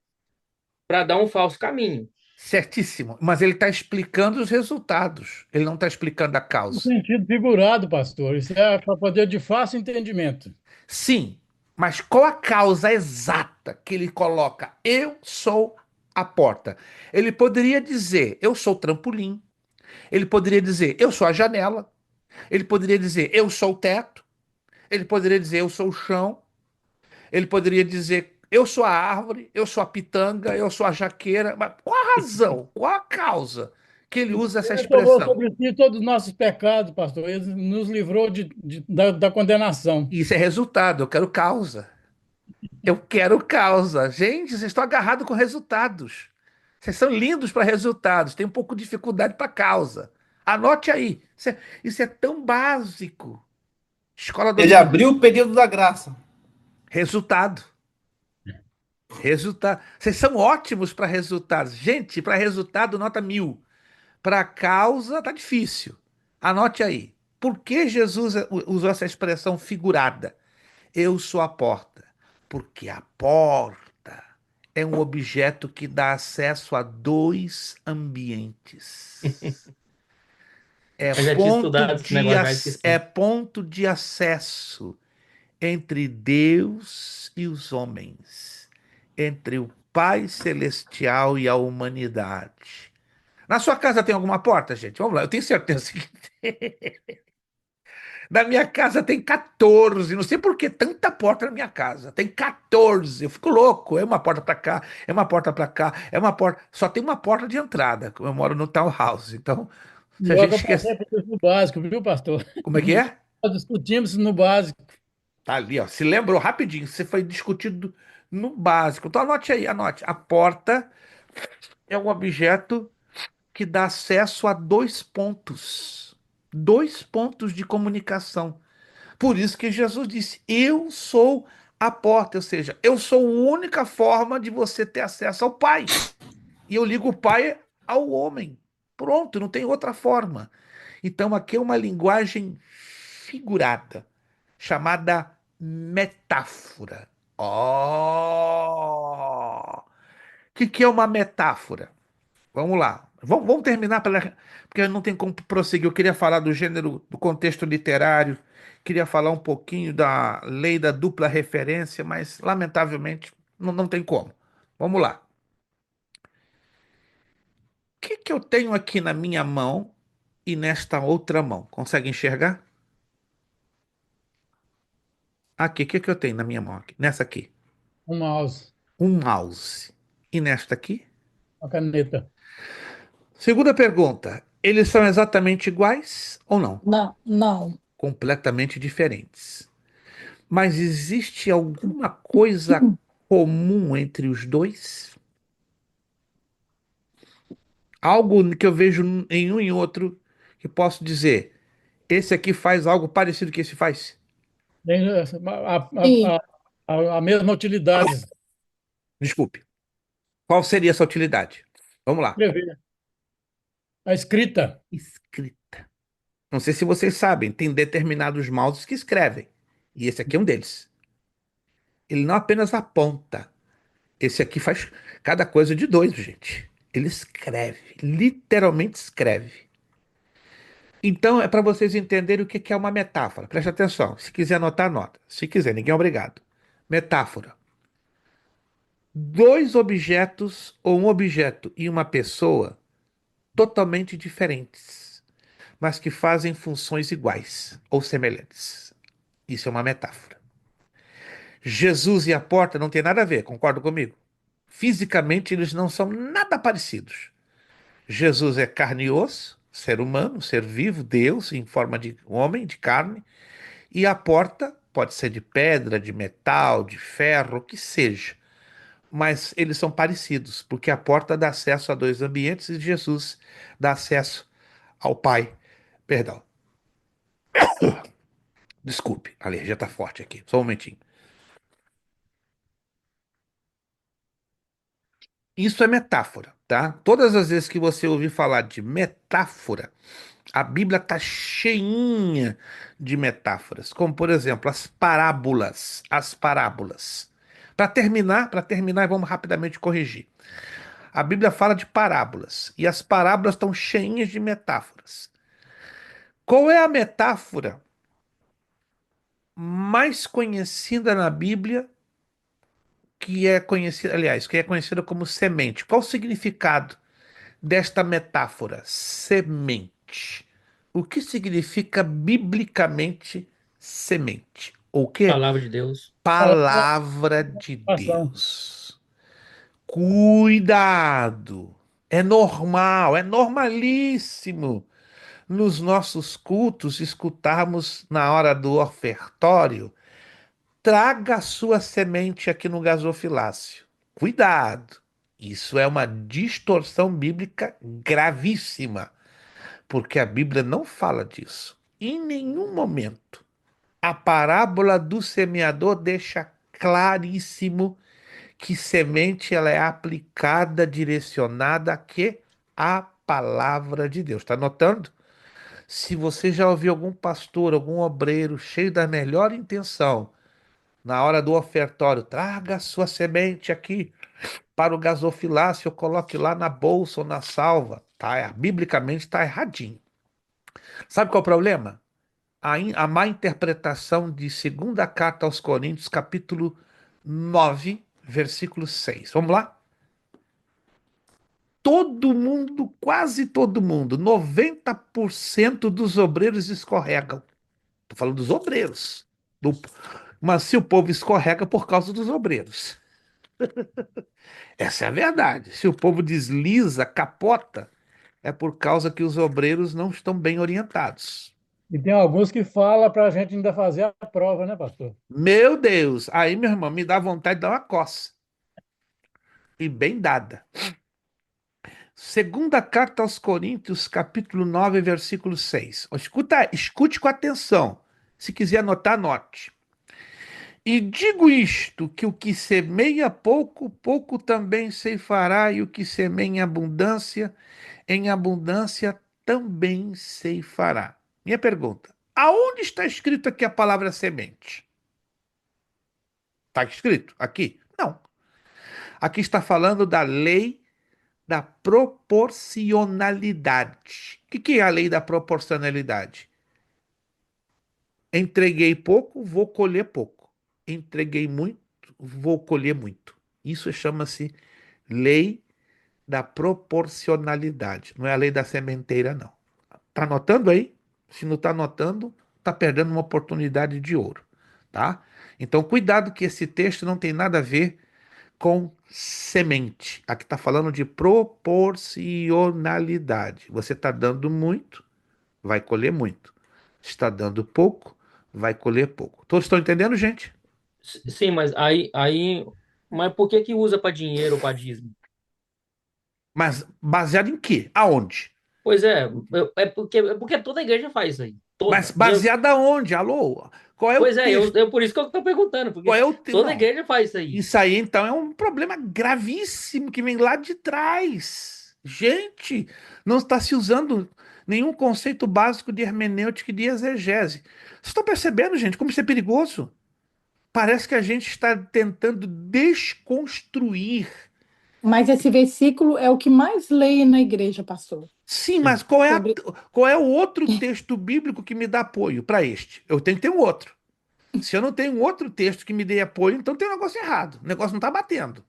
para dar um falso caminho. certíssimo. Mas ele está explicando os resultados. Ele não está explicando a No causa. sentido figurado, pastor. Isso é para poder de fácil entendimento. Sim, mas qual a causa exata que ele coloca? Eu sou a porta. Ele poderia dizer, eu sou o trampolim. Ele poderia dizer, eu sou a janela. Ele poderia dizer, eu sou o teto. Ele poderia dizer, eu sou o chão. Ele poderia dizer, eu sou a árvore, eu sou a pitanga, eu sou a jaqueira. Mas qual a razão? Qual a causa que ele usa essa Ele tomou expressão? sobre si todos os nossos pecados, pastor. Ele nos livrou da condenação. Isso é resultado, eu quero causa. Eu quero causa. Gente, vocês estão agarrados com resultados. Vocês são lindos para resultados, tem um pouco de dificuldade para causa. Anote aí. Isso é tão básico. Escola Ele dominical. abriu o período da graça. Resultado. Resultado. Vocês são ótimos para resultados. Gente, para resultado, nota 1000. Para causa, tá difícil. Anote aí. Por que Jesus usou essa expressão figurada? Eu sou a porta. Porque a porta é um objeto que dá acesso a dois ambientes. É Eu já tinha ponto estudado esse de, negócio, já é esqueci. ponto de acesso entre Deus e os homens, entre o Pai Celestial e a humanidade. Na sua casa tem alguma porta, gente? Vamos lá, eu tenho certeza que na minha casa tem 14. Não sei por que tanta porta na minha casa. Tem 14. Eu fico louco. É uma porta para cá, é uma porta para cá, é uma porta. Só tem uma porta de entrada. Eu moro no townhouse. Então, se a Logo gente eu passei esquece. por isso no básico, viu, pastor? Como é que é? Nós discutimos no básico. Tá ali, ó. Se lembrou rapidinho. Você foi discutido no básico. Então, anote aí, anote. A porta é um objeto que dá acesso a dois pontos. Dois pontos de comunicação. Por isso que Jesus disse: Eu sou a porta, ou seja, eu sou a única forma de você ter acesso ao Pai. E eu ligo o Pai ao homem. Pronto, não tem outra forma. Então aqui é uma linguagem figurada, chamada metáfora. Oh! O que é uma metáfora? Vamos lá. Vamos terminar porque não tem como prosseguir. Eu queria falar do gênero, do contexto literário, queria falar um pouquinho da lei da dupla referência, mas lamentavelmente não tem como. Vamos lá. O que eu tenho aqui na minha mão e nesta outra mão? Consegue enxergar? Aqui, o que eu tenho na minha mão aqui? Nessa aqui, Um mouse, um mouse. E nesta aqui? uma caneta. Segunda pergunta, eles são exatamente iguais ou não? Não, não. Completamente diferentes. Mas existe alguma coisa comum entre os dois? Algo que eu vejo em um e outro que posso dizer, esse aqui faz algo parecido que esse faz? Tem Sim, a mesma utilidade. Desculpe. Qual seria essa utilidade? Vamos lá. Escrever. A escrita. Escrita. Não sei se vocês sabem, tem determinados mouses que escrevem. E esse aqui é um deles. Ele não apenas aponta. Esse aqui faz cada coisa de dois, gente. Ele escreve, literalmente escreve. Então é para vocês entenderem o que é uma metáfora. Preste atenção. Se quiser anotar, anota. Se quiser, ninguém é obrigado. Metáfora. Dois objetos ou um objeto e uma pessoa totalmente diferentes, mas que fazem funções iguais ou semelhantes. Isso é uma metáfora. Jesus e a porta não tem nada a ver, concorda comigo? Fisicamente eles não são nada parecidos. Jesus é carne e osso, ser humano, ser vivo, Deus em forma de homem, de carne, e a porta pode ser de pedra, de metal, de ferro, o que seja. Mas eles são parecidos, porque a porta dá acesso a dois ambientes e Jesus dá acesso ao Pai. Perdão, desculpe, a alergia está forte aqui, só um momentinho. Isso é metáfora, tá? Todas as vezes que você ouvir falar de metáfora, a Bíblia está cheinha de metáforas, como por exemplo as parábolas, as parábolas. Para terminar, vamos rapidamente corrigir. A Bíblia fala de parábolas e as parábolas estão cheinhas de metáforas. Qual é a metáfora mais conhecida na Bíblia que é conhecida, aliás, que é conhecida como semente? Qual o significado desta metáfora? Semente. O que significa biblicamente semente? O que? Palavra de Deus. Palavra de Ação. Deus. Cuidado. É normal, é normalíssimo nos nossos cultos escutarmos na hora do ofertório: traga a sua semente aqui no gasofilácio. Cuidado. Isso é uma distorção bíblica gravíssima, porque a Bíblia não fala disso. Em nenhum momento. A parábola do semeador deixa claríssimo que semente ela é aplicada, direcionada a quê? A palavra de Deus. Está notando? Se você já ouviu algum pastor, algum obreiro cheio da melhor intenção, na hora do ofertório, traga a sua semente aqui para o gasofilácio, coloque lá na bolsa ou na salva. Tá, biblicamente está erradinho. Sabe qual é o problema? A má interpretação de segunda carta aos Coríntios, capítulo 9, versículo 6. Vamos lá? Todo mundo, quase todo mundo, 90% dos obreiros escorregam. Estou falando dos obreiros. Mas se o povo escorrega por causa dos obreiros. Essa é a verdade. Se o povo desliza, capota, é por causa que os obreiros não estão bem orientados. E tem alguns que falam para a gente ainda fazer a prova, né, pastor? Meu Deus, aí, meu irmão, me dá vontade de dar uma coça. E bem dada. Segunda carta aos Coríntios, capítulo 9, versículo 6. Escute com atenção. Se quiser anotar, anote. E digo isto, que o que semeia pouco, pouco também ceifará, e o que semeia em abundância também ceifará. Minha pergunta: aonde está escrito aqui a palavra semente? Está escrito aqui? Não. Aqui está falando da lei da proporcionalidade. O que é a lei da proporcionalidade? Entreguei pouco, vou colher pouco. Entreguei muito, vou colher muito. Isso chama-se lei da proporcionalidade. Não é a lei da sementeira, não. Tá anotando aí? Se não está anotando, está perdendo uma oportunidade de ouro, tá? Então, cuidado que esse texto não tem nada a ver com semente. Aqui está falando de proporcionalidade. Você está dando muito, vai colher muito. Está dando pouco, vai colher pouco. Todos estão entendendo, gente? Sim, mas mas por que que usa para dinheiro ou para dízimo? Mas baseado em quê? Aonde? Pois é, é porque toda igreja faz isso aí. Mas Toda. baseado aonde? Alô? Qual é o Pois é, texto? por isso que eu estou perguntando, Qual porque é o toda Não. igreja faz isso aí. Isso aí, então, é um problema gravíssimo que vem lá de trás. Gente, não está se usando nenhum conceito básico de hermenêutica e de exegese. Vocês estão percebendo, gente, como isso é perigoso? Parece que a gente está tentando desconstruir. Mas esse versículo é o que mais leio na igreja, pastor. Sim, mas qual é, Sobre... qual é o outro texto bíblico que me dá apoio para este? Eu tenho que ter um outro. Se eu não tenho um outro texto que me dê apoio, então tem um negócio errado. O negócio não está batendo.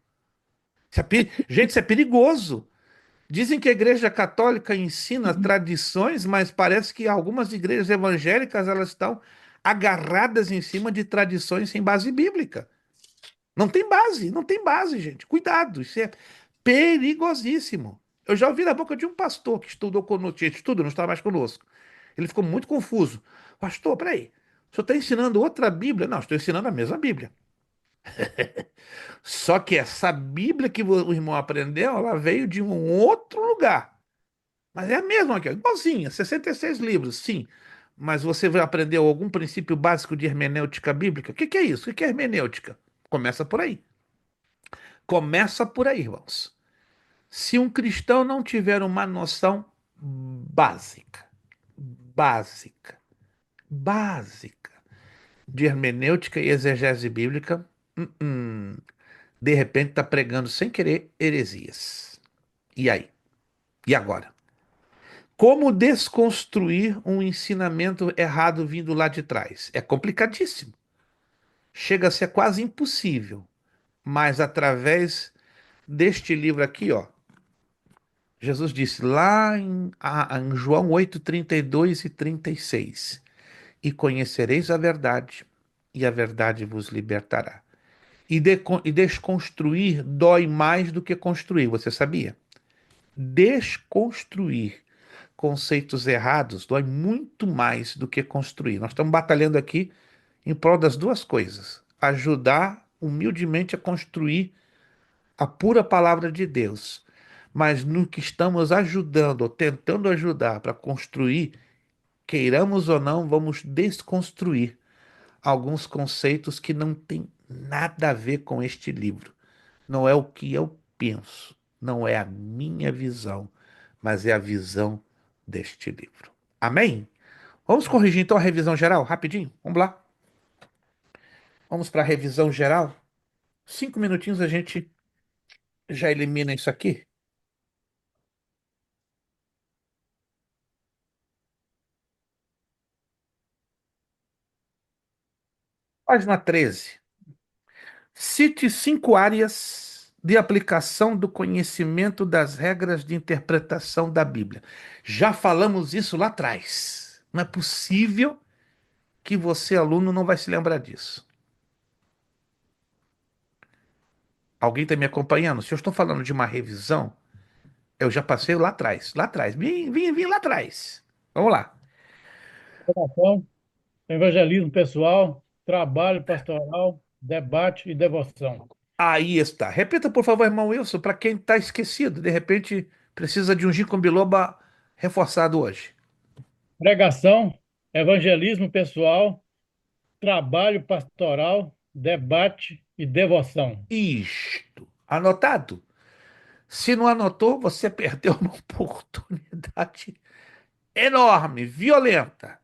Gente, isso é perigoso. Dizem que a Igreja Católica ensina tradições, mas parece que algumas igrejas evangélicas elas estão agarradas em cima de tradições sem base bíblica. Não tem base, não tem base, gente. Cuidado, isso é perigosíssimo. Eu já ouvi da boca de um pastor que estudou conosco, estuda, não está mais conosco. Ele ficou muito confuso. Pastor, peraí, o senhor está ensinando outra Bíblia? Não, estou ensinando a mesma Bíblia. Só que essa Bíblia que o irmão aprendeu, ela veio de um outro lugar. Mas é a mesma aqui, ó, igualzinha, 66 livros, sim. Mas você vai aprender algum princípio básico de hermenêutica bíblica? O que é isso? O que é hermenêutica? Começa por aí. Começa por aí, irmãos. Se um cristão não tiver uma noção básica, básica, básica de hermenêutica e exegese bíblica, de repente está pregando sem querer heresias. E aí? E agora? Como desconstruir um ensinamento errado vindo lá de trás? É complicadíssimo. Chega a ser quase impossível. Mas através deste livro aqui, ó, Jesus disse lá em João 8, 32 e 36: E conhecereis a verdade, e a verdade vos libertará. E desconstruir dói mais do que construir, você sabia? Desconstruir conceitos errados dói muito mais do que construir. Nós estamos batalhando aqui em prol das duas coisas: ajudar humildemente a construir a pura palavra de Deus. Mas no que estamos ajudando ou tentando ajudar para construir, queiramos ou não, vamos desconstruir alguns conceitos que não têm nada a ver com este livro. Não é o que eu penso, não é a minha visão, mas é a visão deste livro. Amém? Vamos corrigir então a revisão geral, rapidinho? Vamos lá. Vamos para a revisão geral. 5 minutinhos a gente já elimina isso aqui. Página 13. Cite 5 áreas de aplicação do conhecimento das regras de interpretação da Bíblia. Já falamos isso lá atrás. Não é possível que você, aluno, não vai se lembrar disso. Alguém está me acompanhando? Se eu estou falando de uma revisão, eu já passei lá atrás. Lá atrás. Vim lá atrás. Vamos lá. Oração, evangelismo pessoal, trabalho pastoral, debate e devoção. Aí está. Repita, por favor, irmão Wilson, para quem está esquecido. De repente, precisa de um ginkgo biloba reforçado hoje. Pregação, evangelismo pessoal, trabalho pastoral, debate e devoção. Isto. Anotado? Se não anotou, você perdeu uma oportunidade enorme, violenta.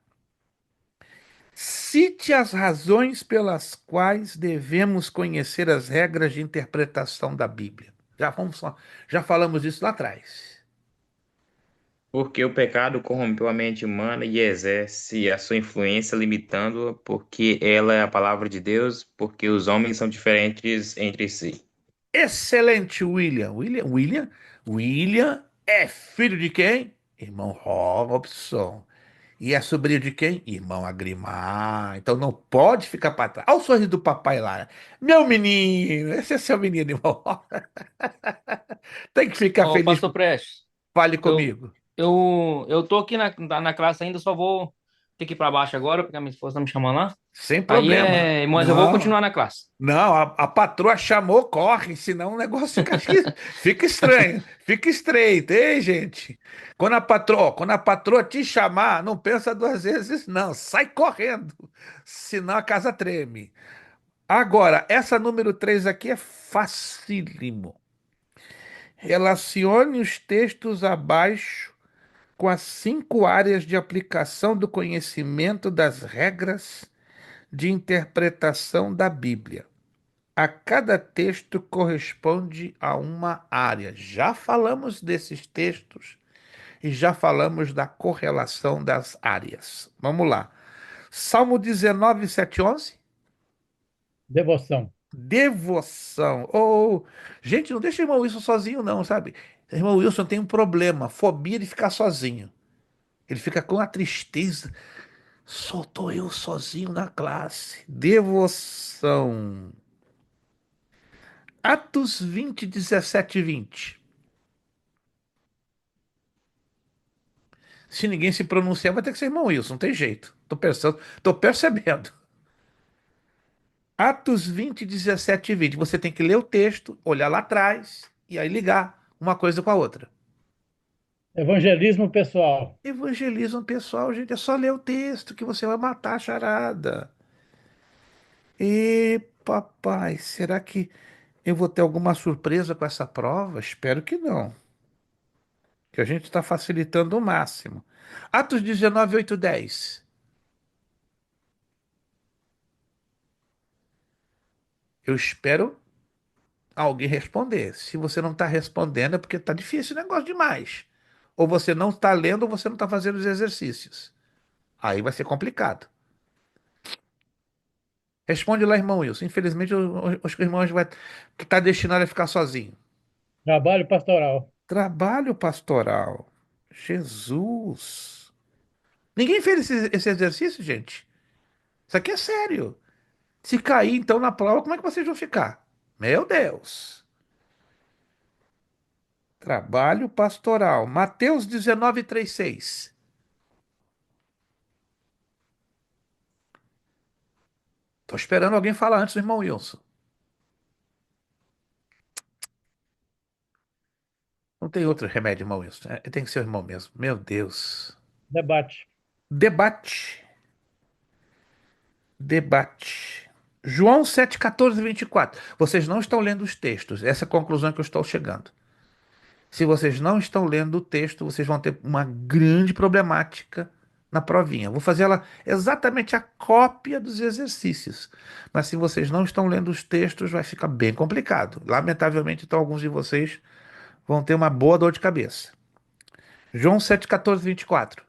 Cite as razões pelas quais devemos conhecer as regras de interpretação da Bíblia. Já falamos isso lá atrás. Porque o pecado corrompeu a mente humana e exerce a sua influência limitando-a, porque ela é a palavra de Deus, porque os homens são diferentes entre si. Excelente, William. William é filho de quem? Irmão Robson. E é sobrinho de quem? Irmão Agrimar. Então não pode ficar para trás. Olha o sorriso do papai lá. Meu menino, esse é seu menino, irmão. Tem que ficar Ô, feliz. Pastor Prestes, Fale eu, comigo. eu tô aqui na classe ainda, só vou ter que ir para baixo agora, porque a minha esposa tá me chamando lá. Sem Aí problema. mas eu vou Não. continuar na classe. Não, a patroa chamou, corre, senão o negócio fica estranho, fica estreito, hein, gente? Quando a patroa te chamar, não pensa duas vezes, não, sai correndo, senão a casa treme. Agora, essa número 3 aqui é facílimo. Relacione os textos abaixo com as 5 áreas de aplicação do conhecimento das regras de interpretação da Bíblia. A cada texto corresponde a uma área. Já falamos desses textos e já falamos da correlação das áreas. Vamos lá. Salmo 19, 7, 11. Devoção. Devoção. Gente, não deixa o irmão Wilson sozinho, não, sabe? O irmão Wilson tem um problema, fobia de ficar sozinho. Ele fica com a tristeza. Só tô eu sozinho na classe. Devoção. Atos 20, 17 e 20. Se ninguém se pronunciar, vai ter que ser irmão Wilson, não tem jeito. Tô pensando, tô percebendo. Atos 20, 17 e 20. Você tem que ler o texto, olhar lá atrás e aí ligar uma coisa com a outra. Evangelismo pessoal. Evangelismo pessoal, gente, é só ler o texto que você vai matar a charada. E papai, será que eu vou ter alguma surpresa com essa prova? Espero que não. Que a gente está facilitando o máximo. Atos 19, 8, 10. Eu espero alguém responder. Se você não está respondendo, é porque está difícil o negócio demais. Ou você não está lendo, ou você não está fazendo os exercícios. Aí vai ser complicado. Responde lá, irmão Wilson. Infelizmente, os irmãos vai que está destinado a ficar sozinho. Trabalho pastoral. Trabalho pastoral. Jesus. Ninguém fez esse exercício, gente. Isso aqui é sério. Se cair, então, na prova, como é que vocês vão ficar? Meu Deus. Trabalho pastoral. Mateus 19, 3, 6. Tô esperando alguém falar antes do irmão Wilson. Não tem outro remédio, irmão Wilson. Tem que ser o irmão mesmo. Meu Deus. Debate. Debate. Debate. João 7, 14 e 24. Vocês não estão lendo os textos. Essa é a conclusão que eu estou chegando. Se vocês não estão lendo o texto, vocês vão ter uma grande problemática na provinha. Vou fazer ela exatamente a cópia dos exercícios. Mas se vocês não estão lendo os textos, vai ficar bem complicado. Lamentavelmente, então, alguns de vocês vão ter uma boa dor de cabeça. João 7, 14, 24.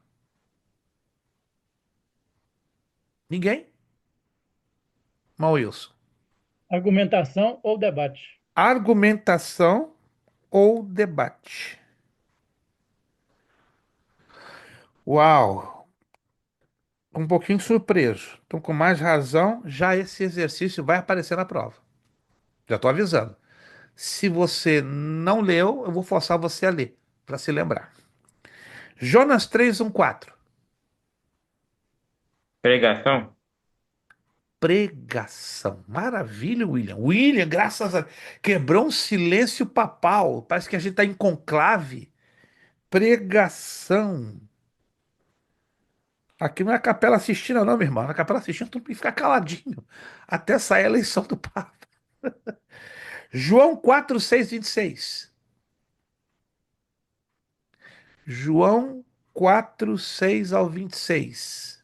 Ninguém? Mal Wilson. Argumentação ou debate. Argumentação ou debate? Uau! Um pouquinho surpreso. Então, com mais razão, já esse exercício vai aparecer na prova. Já estou avisando. Se você não leu, eu vou forçar você a ler, para se lembrar. Jonas 3, 1, 4. Pregação? Pregação. Maravilha, William. William, graças a... Quebrou um silêncio papal. Parece que a gente está em conclave. Pregação. Aqui não é a Capela Sistina, não, meu irmão. Na Capela Sistina, tu tem que ficar caladinho até sair a eleição do Papa. João 4, 6, 26. João 4, 6 ao 26.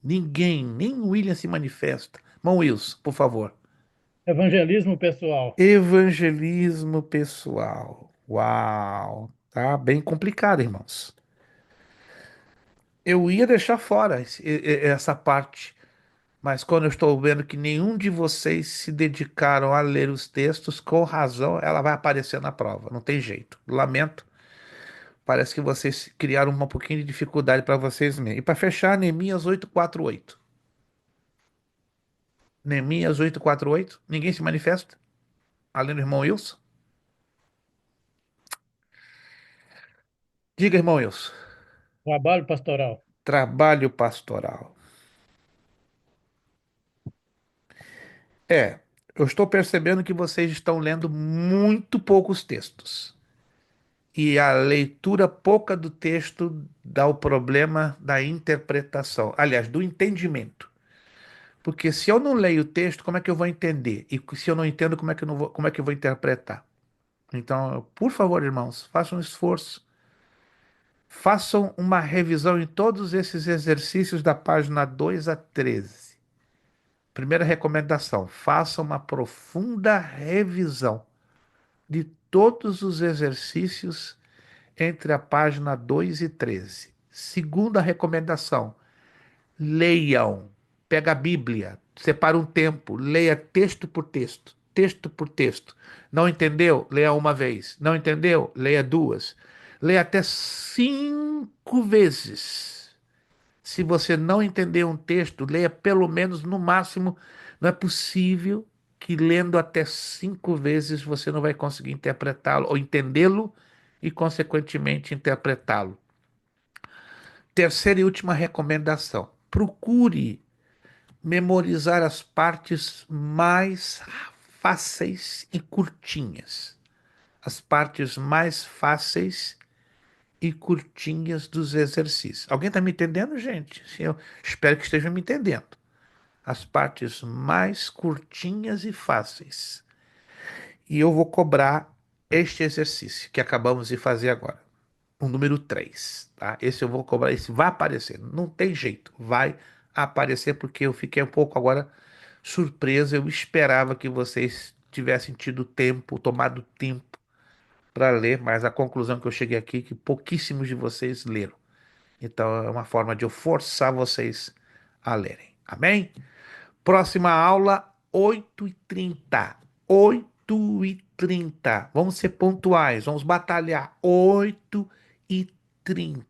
Ninguém, nem o William se manifesta. Irmão Wilson, por favor. Evangelismo pessoal. Evangelismo pessoal. Uau, tá bem complicado, irmãos. Eu ia deixar fora essa parte, mas quando eu estou vendo que nenhum de vocês se dedicaram a ler os textos, com razão, ela vai aparecer na prova. Não tem jeito. Lamento. Parece que vocês criaram um pouquinho de dificuldade para vocês mesmos. E para fechar, Neemias 8:48. Neemias 8:48. Ninguém se manifesta? Além do irmão Wilson? Diga, irmão Wilson. Trabalho pastoral. Trabalho pastoral. É, eu estou percebendo que vocês estão lendo muito poucos textos. E a leitura pouca do texto dá o problema da interpretação. Aliás, do entendimento. Porque se eu não leio o texto, como é que eu vou entender? E se eu não entendo, como é que eu vou interpretar? Então, por favor, irmãos, façam um esforço. Façam uma revisão em todos esses exercícios da página 2 a 13. Primeira recomendação: façam uma profunda revisão de todos os exercícios entre a página 2 e 13. Segunda recomendação: leiam. Pega a Bíblia, separa um tempo, leia texto por texto, texto por texto. Não entendeu? Leia uma vez. Não entendeu? Leia duas. Leia até 5 vezes. Se você não entender um texto, leia pelo menos no máximo. Não é possível que lendo até 5 vezes você não vai conseguir interpretá-lo ou entendê-lo e, consequentemente, interpretá-lo. Terceira e última recomendação: procure memorizar as partes mais fáceis e curtinhas. As partes mais fáceis e curtinhas dos exercícios. Alguém está me entendendo, gente? Eu espero que esteja me entendendo. As partes mais curtinhas e fáceis. E eu vou cobrar este exercício que acabamos de fazer agora. O número 3, tá? Esse eu vou cobrar, esse vai aparecer. Não tem jeito, vai aparecer porque eu fiquei um pouco agora surpreso. Eu esperava que vocês tivessem tido tempo, tomado tempo para ler, mas a conclusão que eu cheguei aqui é que pouquíssimos de vocês leram. Então é uma forma de eu forçar vocês a lerem. Amém? Próxima aula, 8h30. 8h30. Vamos ser pontuais, vamos batalhar. 8h30,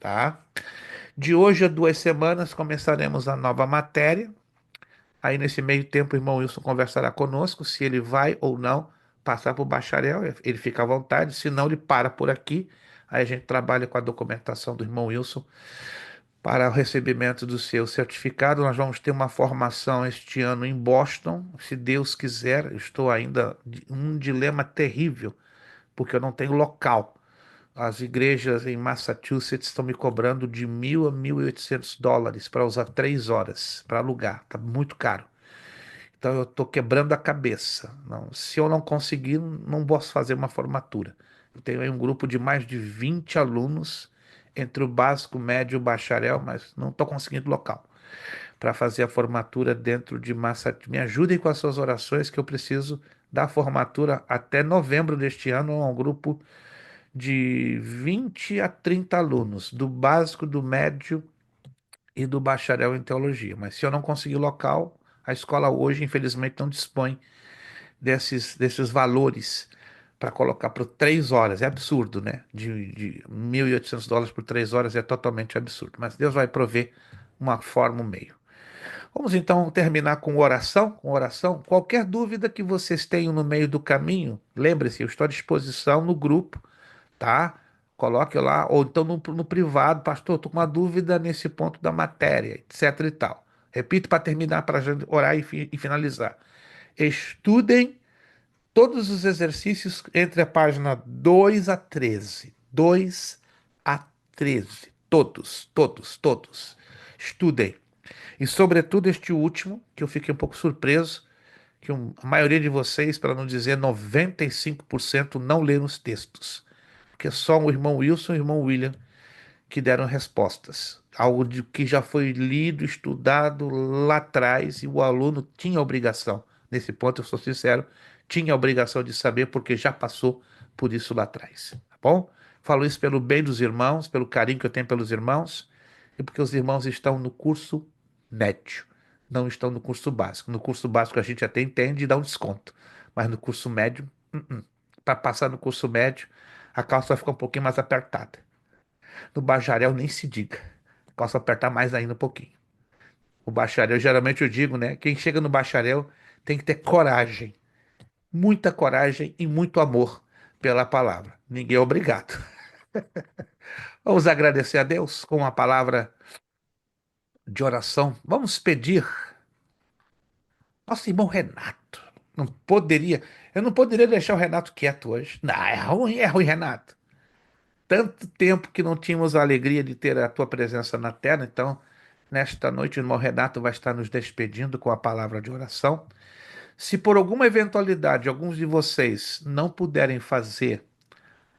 tá? De hoje a 2 semanas começaremos a nova matéria. Aí nesse meio tempo o irmão Wilson conversará conosco se ele vai ou não passar para o bacharel. Ele fica à vontade, se não ele para por aqui. Aí a gente trabalha com a documentação do irmão Wilson para o recebimento do seu certificado. Nós vamos ter uma formação este ano em Boston, se Deus quiser. Eu estou ainda um dilema terrível, porque eu não tenho local. As igrejas em Massachusetts estão me cobrando de $1.000 a $1.800 para usar 3 horas para alugar. Está muito caro. Então eu estou quebrando a cabeça. Não, se eu não conseguir, não posso fazer uma formatura. Eu tenho aí um grupo de mais de 20 alunos, entre o básico, médio e o bacharel, mas não estou conseguindo local para fazer a formatura dentro de Massachusetts. Me ajudem com as suas orações, que eu preciso da formatura até novembro deste ano, a um grupo de 20 a 30 alunos, do básico, do médio e do bacharel em teologia. Mas se eu não conseguir local, a escola hoje, infelizmente, não dispõe desses valores para colocar por 3 horas. É absurdo, né? De $1.800 por 3 horas é totalmente absurdo. Mas Deus vai prover uma forma, um meio. Vamos então terminar com oração. Com oração. Qualquer dúvida que vocês tenham no meio do caminho, lembre-se, eu estou à disposição no grupo, tá? Coloque lá, ou então no privado, pastor, estou com uma dúvida nesse ponto da matéria, etc e tal. Repito para terminar, para orar e finalizar. Estudem todos os exercícios entre a página 2 a 13. 2 a 13. Todos, todos, todos. Estudem. E, sobretudo, este último, que eu fiquei um pouco surpreso, que a maioria de vocês, para não dizer 95%, não leram os textos. Porque só o irmão Wilson e o irmão William que deram respostas. algo que já foi lido, estudado lá atrás, e o aluno tinha obrigação. Nesse ponto, eu sou sincero, tinha a obrigação de saber porque já passou por isso lá atrás, tá bom? Falo isso pelo bem dos irmãos, pelo carinho que eu tenho pelos irmãos, e porque os irmãos estão no curso médio, não estão no curso básico. No curso básico a gente até entende e dá um desconto, mas no curso médio, para passar no curso médio, a calça vai ficar um pouquinho mais apertada. No bacharel nem se diga. Posso apertar mais ainda um pouquinho. O bacharel, geralmente eu digo, né? Quem chega no bacharel tem que ter coragem. Muita coragem e muito amor pela palavra. Ninguém é obrigado. Vamos agradecer a Deus com uma palavra de oração. Vamos pedir. Nosso irmão Renato. Não poderia. Eu não poderia deixar o Renato quieto hoje. Não, é ruim, Renato. Tanto tempo que não tínhamos a alegria de ter a tua presença na terra, então, nesta noite, o irmão Renato vai estar nos despedindo com a palavra de oração. Se por alguma eventualidade alguns de vocês não puderem fazer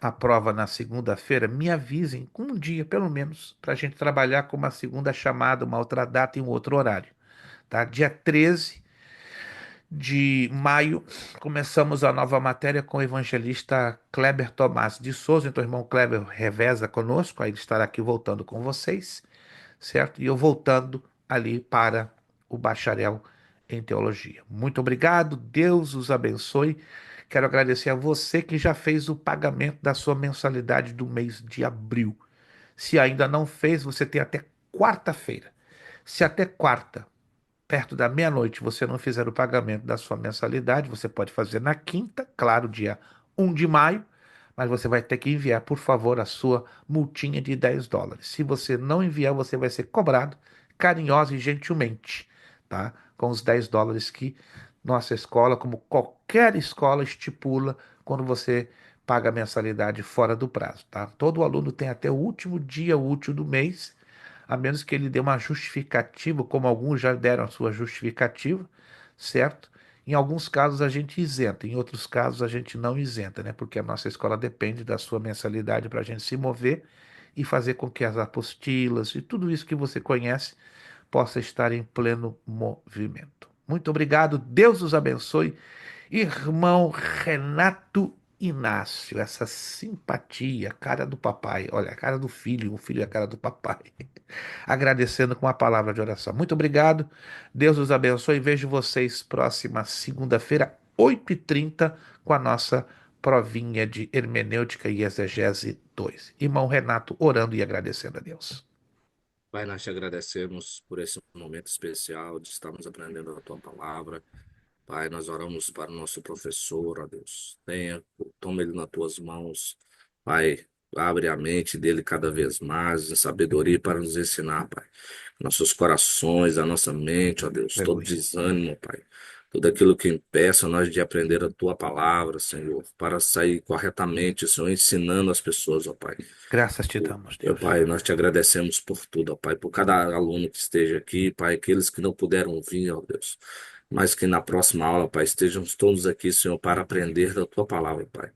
a prova na segunda-feira, me avisem com um dia, pelo menos, para a gente trabalhar com uma segunda chamada, uma outra data e um outro horário. Tá? Dia 13 de maio, começamos a nova matéria com o evangelista Kleber Tomás de Souza. Então, o irmão Kleber reveza conosco, aí ele estará aqui voltando com vocês, certo? E eu voltando ali para o bacharel em teologia. Muito obrigado, Deus os abençoe. Quero agradecer a você que já fez o pagamento da sua mensalidade do mês de abril. Se ainda não fez, você tem até quarta-feira. Se até quarta perto da meia-noite você não fizer o pagamento da sua mensalidade, você pode fazer na quinta, claro, dia 1 de maio, mas você vai ter que enviar, por favor, a sua multinha de US$ 10. Se você não enviar, você vai ser cobrado carinhosa e gentilmente, tá? Com os US$ 10 que nossa escola, como qualquer escola, estipula quando você paga a mensalidade fora do prazo, tá? Todo aluno tem até o último dia útil do mês, a menos que ele dê uma justificativa, como alguns já deram a sua justificativa, certo? Em alguns casos a gente isenta, em outros casos a gente não isenta, né? Porque a nossa escola depende da sua mensalidade para a gente se mover e fazer com que as apostilas e tudo isso que você conhece possa estar em pleno movimento. Muito obrigado, Deus os abençoe. Irmão Renato Inácio, essa simpatia, cara do papai, olha, a cara do filho, o filho é a cara do papai. Agradecendo com a palavra de oração. Muito obrigado, Deus os abençoe. Vejo vocês próxima segunda-feira, 8h30, com a nossa provinha de hermenêutica e exegese 2. Irmão Renato orando e agradecendo a Deus. Pai, nós te agradecemos por esse momento especial de estarmos aprendendo a tua palavra. Pai, nós oramos para o nosso professor, ó Deus. Toma ele nas tuas mãos. Pai, abre a mente dele cada vez mais em sabedoria para nos ensinar, Pai. Nossos corações, a nossa mente, ó Deus, todo Aleluia. desânimo, Pai. Tudo aquilo que impeça nós de aprender a tua palavra, Senhor, para sair corretamente, Senhor, ensinando as pessoas, ó Pai. Graças te damos, Meu Deus. Pai, nós te agradecemos por tudo, ó Pai, por cada aluno que esteja aqui, Pai, aqueles que não puderam vir, ó Deus, mas que na próxima aula, Pai, estejam todos aqui, Senhor, para aprender da tua palavra, Pai.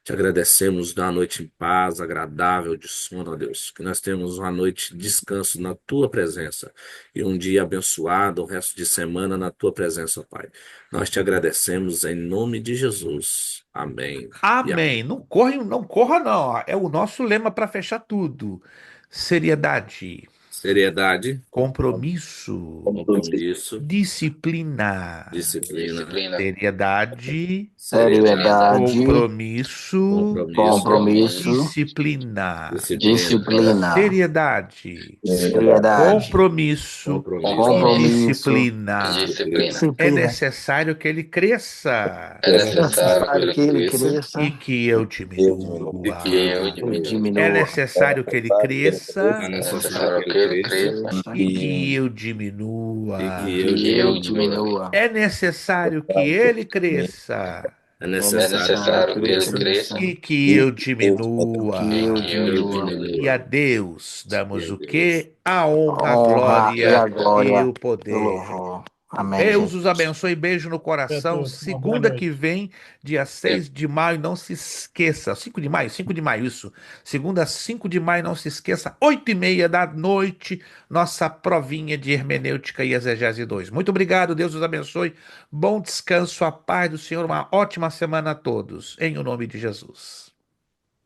Te agradecemos da noite em paz, agradável de sono, ó Deus, que nós temos uma noite de descanso na tua presença e um dia abençoado, o resto de semana na tua presença, ó Pai. Nós te agradecemos em nome de Jesus. Amém. E Amém. Não corre, não corra, não. Ó. É o nosso lema para fechar tudo. Seriedade, seriedade, compromisso, compromisso, disciplina. disciplina, Seriedade, seriedade, compromisso, compromisso, disciplina. disciplina, Seriedade, compromisso e compromisso, disciplina. É necessário que ele cresça é necessário que ele cresça e que eu diminua. e que eu diminua. É necessário que ele cresça É necessário que ele cresça e que eu diminua. e que eu diminua. É necessário que ele cresça É necessário que ele cresça e que eu diminua. e que eu diminua. E a Deus damos o quê? A honra, a glória e o poder. Amém, Deus Jesus. os abençoe, beijo no É coração. tudo. Uma boa Segunda que noite. vem, dia 6 de maio, não se esqueça. 5 de maio, isso. Segunda, 5 de maio, não se esqueça, 8h30 da noite, nossa provinha de hermenêutica e exegese 2. Muito obrigado, Deus os abençoe. Bom descanso, a paz do Senhor, uma ótima semana a todos, em o nome de Jesus.